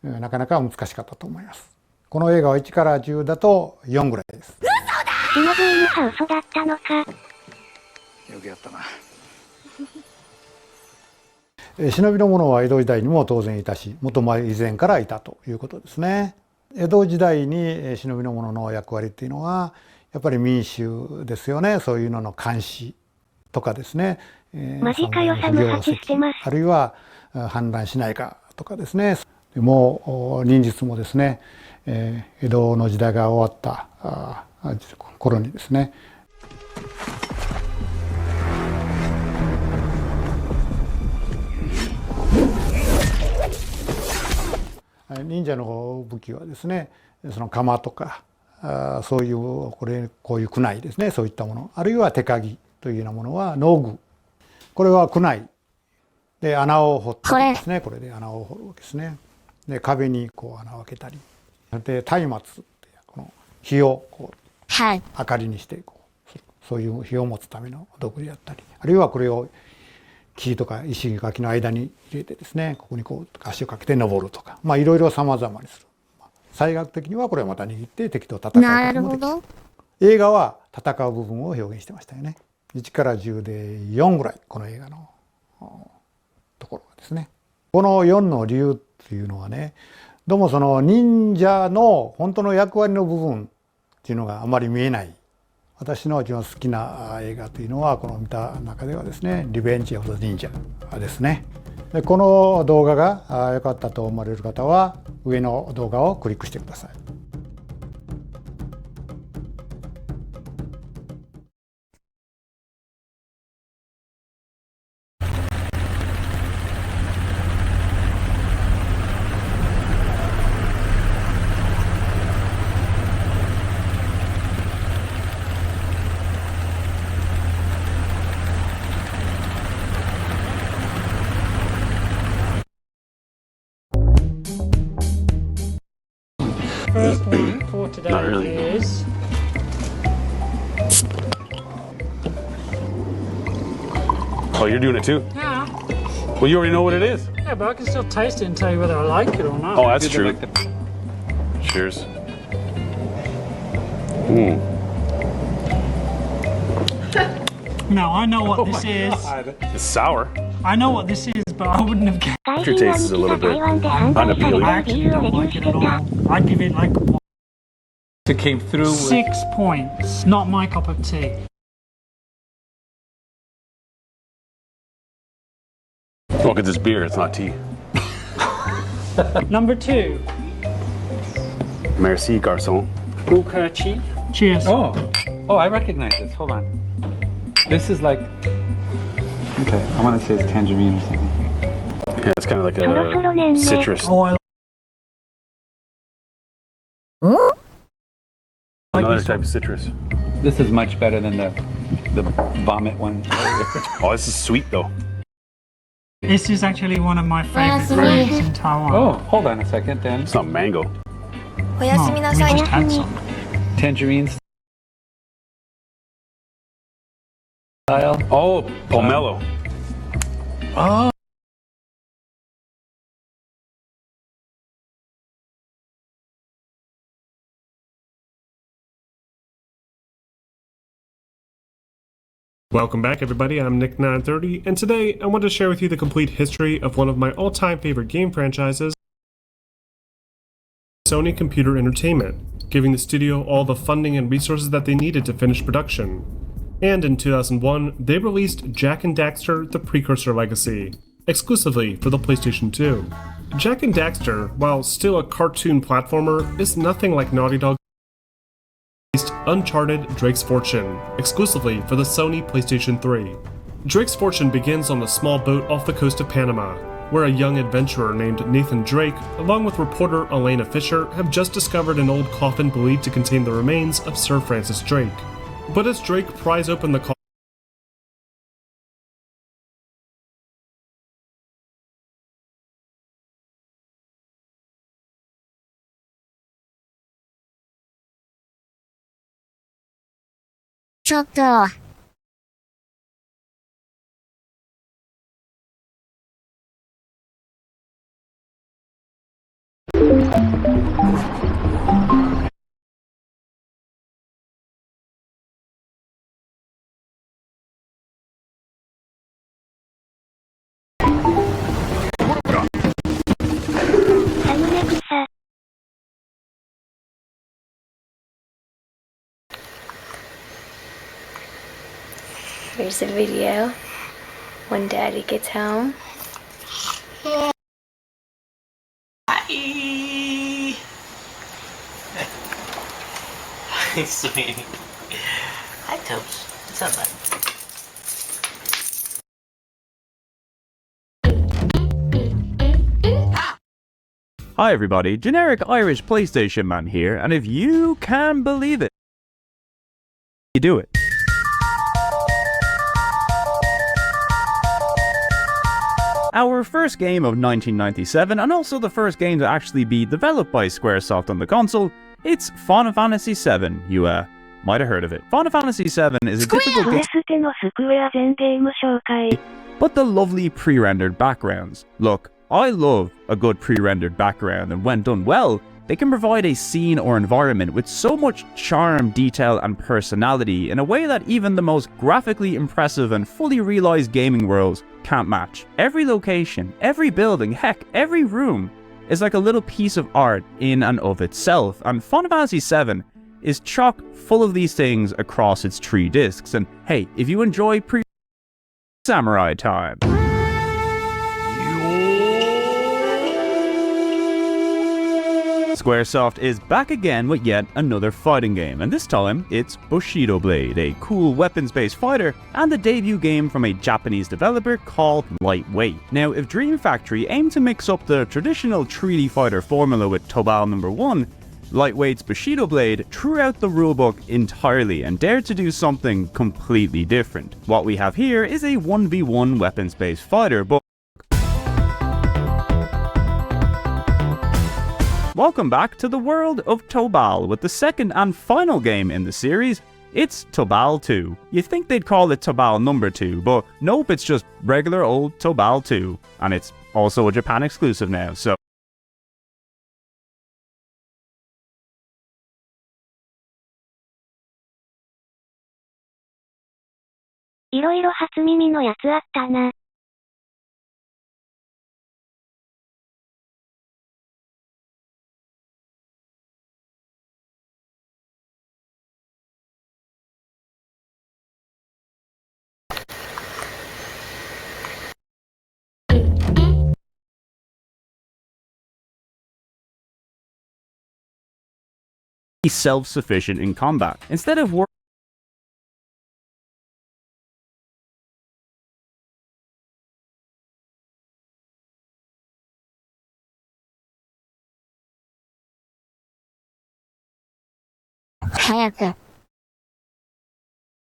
なかなか難しかったと思います。この映画は1から10だと4ぐらいです。嘘だ！忍び犬は嘘だったのか。よくやったな。忍びの者は江戸時代にも当然いたし、もとも以前からいたということですね。江戸時代に忍びの者の役割っていうのはやっぱり民衆ですよね。そういうのの監視とかですね、マジかよさ無発してます。あるいは反乱しないかとかですね。もう忍術もですね、江戸の時代が終わった頃にですね、忍者の武器はですね、その鎌とかそういうこういう苦内ですね、そういったもの、あるいは手鉤というようなものは農具、これは苦内で穴を掘ってですね、これで穴を掘るわけですね。で壁にこう穴を開けたり、で松明ってこの火をこう明かりにしてこうする、そういう火を持つための道具であったり、あるいはこれを木とか石垣の間に入れてですね、ここにこう足をかけて登るとか、いろいろ様々にする。最学的にはこれをまた握って敵と戦うこともできる。映画は戦う部分を表現してましたよね。1から10で4ぐらい、この映画のところですね。この4の理由っていうのはね、どうもその忍者の本当の役割の部分っていうのがあまり見えない。私の一番好きな映画というのは、この見た中ではですね、リベンジ・オブ・ザ・忍者ですね。でこの動画が良かったと思われる方は、上の動画をクリックしてください。First one for today is Oh, you're doing it too? yeah. Well, you already know what it is. Yeah, but I can still taste it and tell you whether I like it or not. Oh, that's true. Cheers. Mm. No, I know what this is. It's sour. I know what this is, but I wouldn't have guessed. Your taste is a little bit unappealing. I actually don't like it at all. I'd give it like It came through with 6 points. Not my cup of tea. Well, because it's beer, it's not tea. Number 2. Merci, garçon. Bukachi. Cheers. Oh, I recognize this. Hold on. This is like, okay, I want to say it's tangerine or something. Yeah, it's kind of like a citrus. Oh, Another type of citrus. This is much better than the vomit one. Oh, this is sweet though. This is actually one of my favorite flavors in Taiwan. Oh, hold on a second then. It's not mango. No, we just had some. Tangerines style. Oh, pomelo. Oh. Welcome back everybody, I'm Nick930, and today I want to share with you the complete history of one of my all-time favorite game franchises, Sony Computer Entertainment, giving the studio all the funding and resources that they needed to finish production. And in 2001, they released Jak and Daxter: The Precursor Legacy, exclusively for the PlayStation 2. Jak and Daxter, while still a cartoon platformer, is nothing like Naughty Dog's Uncharted: Drake's Fortune, exclusively for the Sony PlayStation 3. Drake's Fortune begins on a small boat off the coast of Panama, where a young adventurer named Nathan Drake, along with reporter Elena Fisher, have just discovered an old coffin believed to contain the remains of Sir Francis Drake. But as Drake pries open the coffin, Here's a video when Daddy gets home. Hi, sweetie. Hi, Toast. What's up, bud? Hi everybody, generic Irish PlayStation man here, and if you can believe it, you do it. Our first game of 1997, and also the first game to actually be developed by Squaresoft on the console, it's Final Fantasy VII, you might have heard of it. Final Fantasy VII is a difficult プレステのスクエア全ゲーム紹介。 but the lovely pre-rendered backgrounds. Look, I love a good pre-rendered background, and when done well, they can provide a scene or environment with so much charm, detail, and personality in a way that even the most graphically impressive and fully realized gaming worlds can't match. Every location, every building, heck, every room is like a little piece of art in and of itself, and Final Fantasy VII is chock full of these things across its 3 discs. And hey, if you enjoy Samurai time. Squaresoft is back again with yet another fighting game, and this time it's Bushido Blade, a cool weapons-based fighter, and the debut game from a Japanese developer called Lightweight. Now, if Dream Factory aimed to mix up the traditional 3D fighter formula with Tobal No. 1, Lightweight's Bushido Blade threw out the rulebook entirely and dared to do something completely different. What we have here is a 1v1 weapons-based fighter, but welcome back to the world of Tobal with the second and final game in the series. It's Tobal 2. You'd think they'd call it Tobal No. 2, but nope, it's just regular old Tobal 2, and it's also a Japan exclusive now, soいろいろ初耳のやつあったな。self-sufficient in combat. Instead of working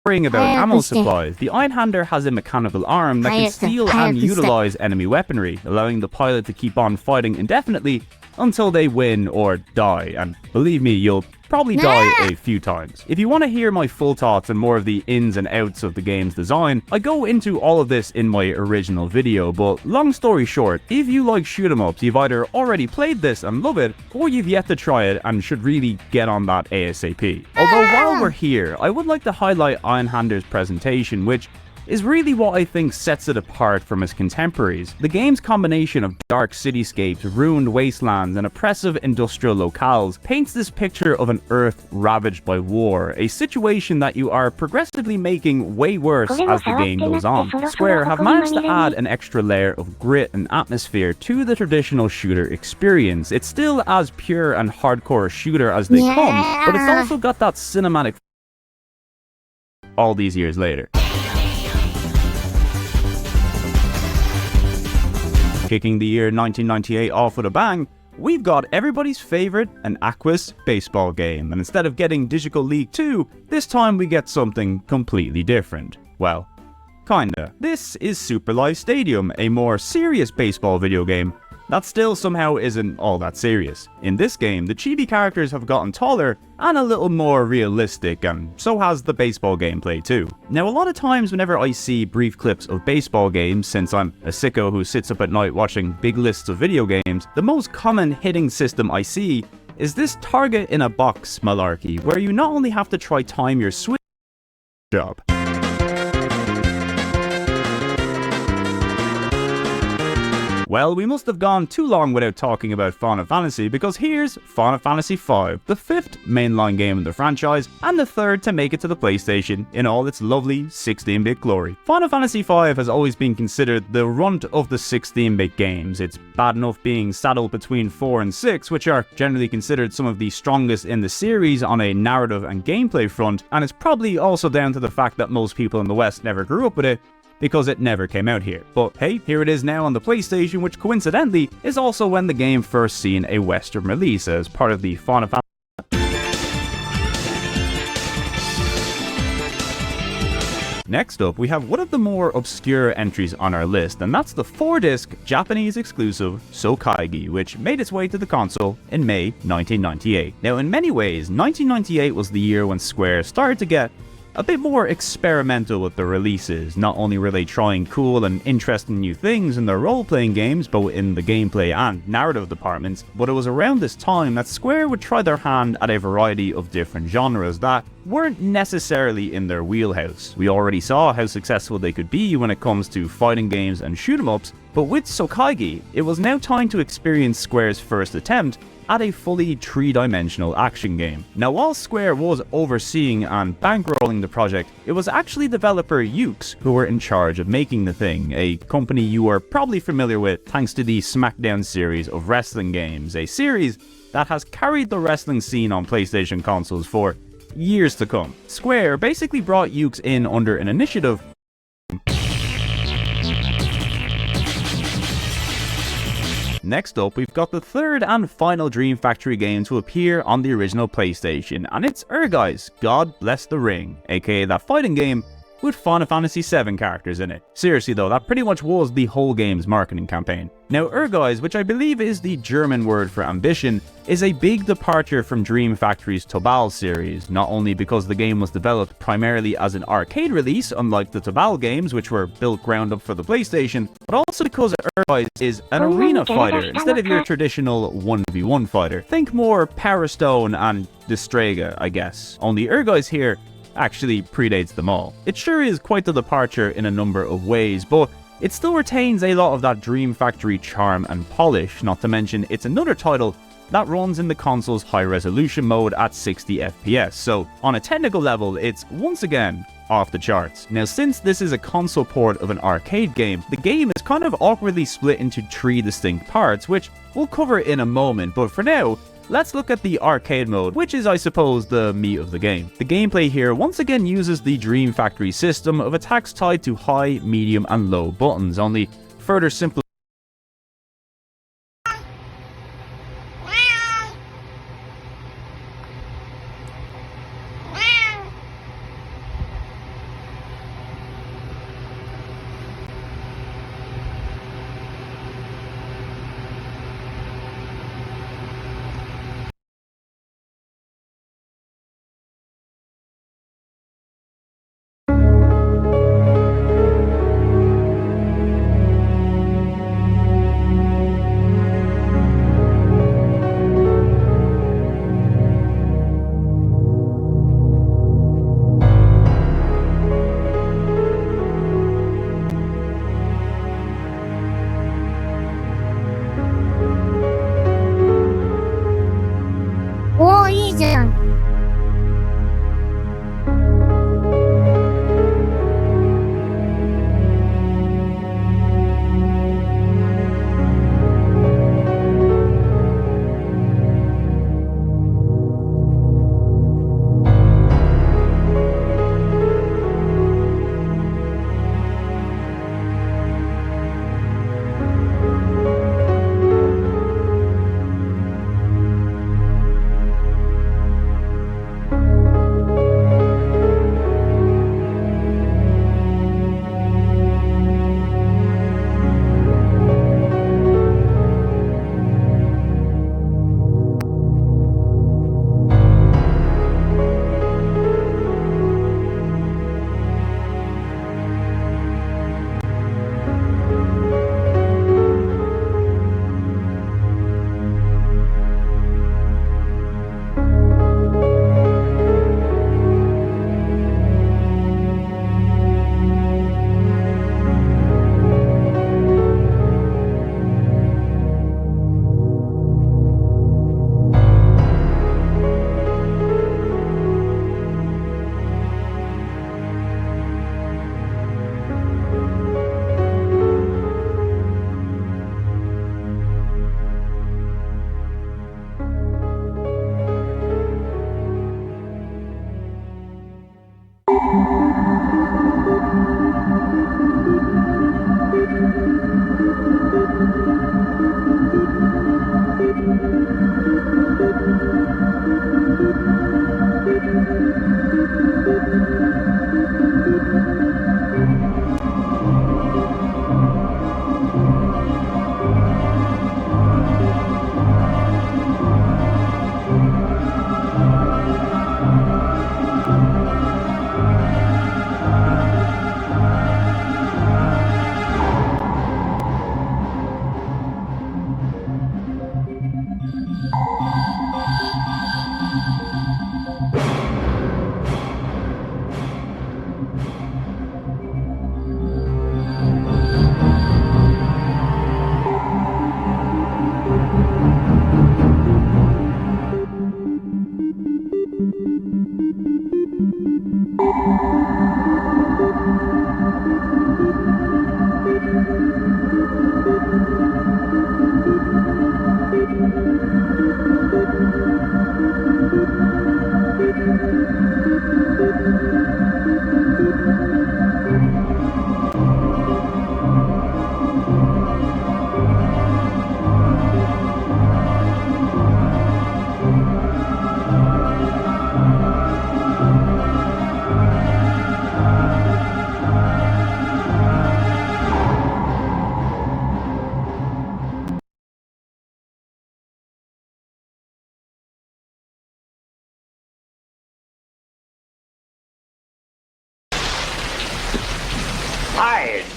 worrying about ammo supplies, the Einhander has a mechanical arm that can steal and utilize enemy weaponry, allowing the pilot to keep on fighting indefinitely until they win or die, and believe me, you'll probably die a few times. If you want to hear my full thoughts and more of the ins and outs of the game's design, I go into all of this in my original video, but long story short, if you like shoot 'em ups, you've either already played this and love it, or you've yet to try it and should really get on that ASAP. Although while we're here, I would like to highlight Einhander's presentation, which is really what I think sets it apart from its contemporaries. The game's combination of dark cityscapes, ruined wastelands, and oppressive industrial locales paints this picture of an Earth ravaged by war, a situation that you are progressively making way worse as the game goes on. Square have managed to add an extra layer of grit and atmosphere to the traditional shooter experience. It's still as pure and hardcore a shooter as they come, but it's also got that cinematic all these years later. Kicking the year 1998 off with a bang, we've got everybody's favourite, an Aquis baseball game, and instead of getting Digital League 2, this time we get something completely different. Well, kinda. This is Super Live Stadium, a more serious baseball video game that still somehow isn't all that serious. In this game, the chibi characters have gotten taller and a little more realistic, and so has the baseball gameplay too. Now, a lot of times whenever I see brief clips of baseball games, since I'm a sicko who sits up at night watching big lists of video games, the most common hitting system I see is this target in a box malarkey, where you not only have to try time your swing job. Well, we must have gone too long without talking about Final Fantasy, because here's Final Fantasy V, the 5th mainline game in the franchise, and the 3rd to make it to the PlayStation in all its lovely 16-bit glory. Final Fantasy V has always been considered the runt of the 16-bit games. It's bad enough being saddled between 4 and 6, which are generally considered some of the strongest in the series on a narrative and gameplay front, and it's probably also down to the fact that most people in the West never grew up with it, because it never came out here. But hey, here it is now on the PlayStation, which coincidentally is also when the game first seen a Western release as part of the Final Fantasy. Next up, we have one of the more obscure entries on our list, and that's the 4-disc Japanese exclusive Sokaigi, which made its way to the console in May 1998. Now, in many ways, 1998 was the year when Square started to get a bit more experimental with their releases. Not only were they trying cool and interesting new things in their role-playing games, both in the gameplay and narrative departments, but it was around this time that Square would try their hand at a variety of different genres that weren't necessarily in their wheelhouse. We already saw how successful they could be when it comes to fighting games and shoot-'em-ups, but with Sokaigi, it was now time to experience Square's first attempt at a fully 3-dimensional action game. Now, while Square was overseeing and bankrolling the project, it was actually developer Yuke's who were in charge of making the thing, a company you are probably familiar with thanks to the SmackDown series of wrestling games, a series that has carried the wrestling scene on PlayStation consoles for years to come. Square basically brought Yuke's in under an initiative Next up, we've got the third and final Dream Factory game to appear on the original PlayStation, and it's Guys, God Bless the Ring, aka that fighting game with Final Fantasy VII characters in it. Seriously though, that pretty much was the whole game's marketing campaign. Now, Guys, which I believe is the German word for ambition, is a big departure from Dream Factory's Tobal series, not only because the game was developed primarily as an arcade release, unlike the Tobal games which were built ground up for the PlayStation, but also because Guys is an arena fighter instead of your traditional 1v1 fighter. Think more Power Stone and Distrega, I guess. Only Guys here actually predates them all. It sure is quite the departure in a number of ways, but it still retains a lot of that Dream Factory charm and polish, not to mention it's another title that runs in the console's high resolution mode at 60 FPS, so on a technical level it's once again off the charts. Now, since this is a console port of an arcade game, the game is kind of awkwardly split into 3 distinct parts, which we'll cover in a moment, but for now, let's look at the arcade mode, which is, I suppose, the meat of the game. The gameplay here once again uses the Dream Factory system of attacks tied to high, medium, and low buttons, only further simplified.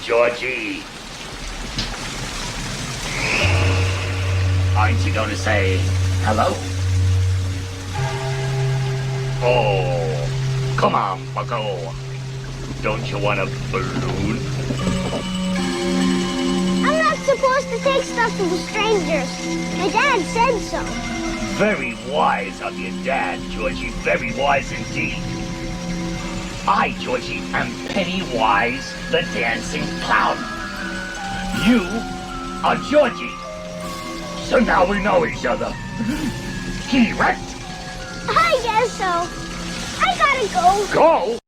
Georgie. Aren't you going to say hello? Oh, come on, bucko. Don't you want a balloon? I'm not supposed to take stuff to strangers. My dad said so. Very wise of your dad, Georgie. Very wise indeed. I, Georgie, am Pennywise the Dancing Clown. You are Georgie. So now we know each other. Correct? I guess so. I gotta go. Go?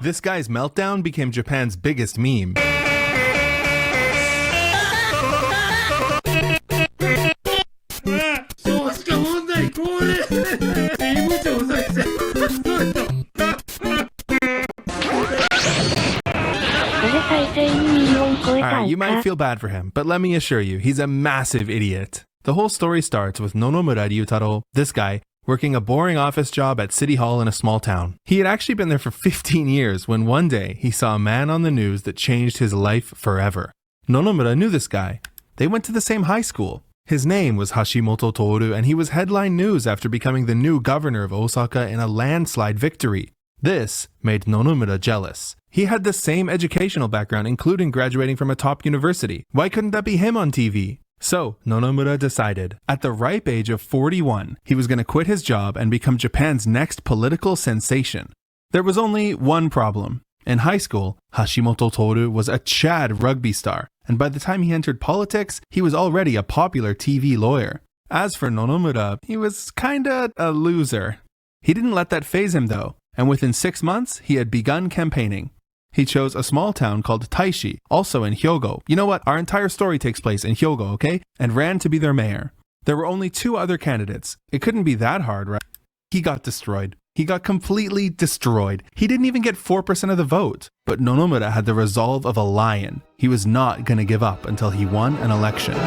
This guy's meltdown became Japan's biggest meme. Alright, you might feel bad for him, but let me assure you, he's a massive idiot. The whole story starts with Nonomura Ryutaro, this guy, working a boring office job at City Hall in a small town. He had actually been there for 15 years when one day he saw a man on the news that changed his life forever. Nonomura knew this guy. They went to the same high school. His name was Hashimoto Toru, and he was headline news after becoming the new governor of Osaka in a landslide victory. This made Nonomura jealous. He had the same educational background, including graduating from a top university. Why couldn't that be him on TV? So, Nonomura decided, at the ripe age of 41, he was going to quit his job and become Japan's next political sensation. There was only one problem. In high school, Hashimoto Toru was a Chad rugby star, and by the time he entered politics, he was already a popular TV lawyer. As for Nonomura, he was kinda a loser. He didn't let that faze him though, and within 6 months, he had begun campaigning. He chose a small town called Taishi, also in Hyogo. You know what? Our entire story takes place in Hyogo, okay? And ran to be their mayor. There were only 2 other candidates. It couldn't be that hard, right? He got destroyed. He got completely destroyed. He didn't even get 4% of the vote. But Nonomura had the resolve of a lion. He was not going to give up until he won an election.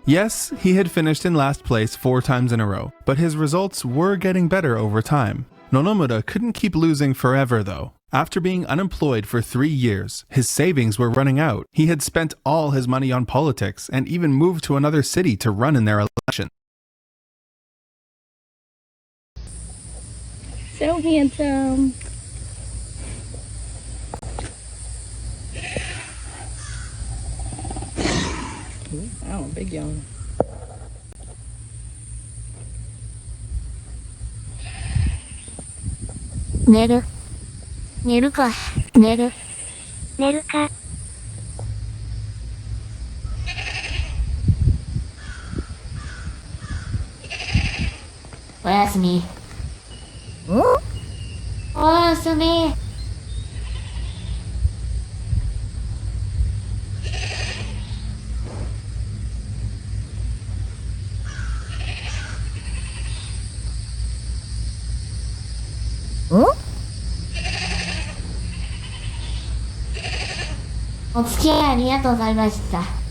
Yes, he had finished in last place 4 times in a row, but his results were getting better over time. Nonomura couldn't keep losing forever though. After being unemployed for 3 years, his savings were running out. He had spent all his money on politics and even moved to another city to run in their election. So handsome. Wow, big yawn. Neru. Neru ka. Neru. Neru ka. Oyasumi. Oyasumi.お付き合いありがとうございました。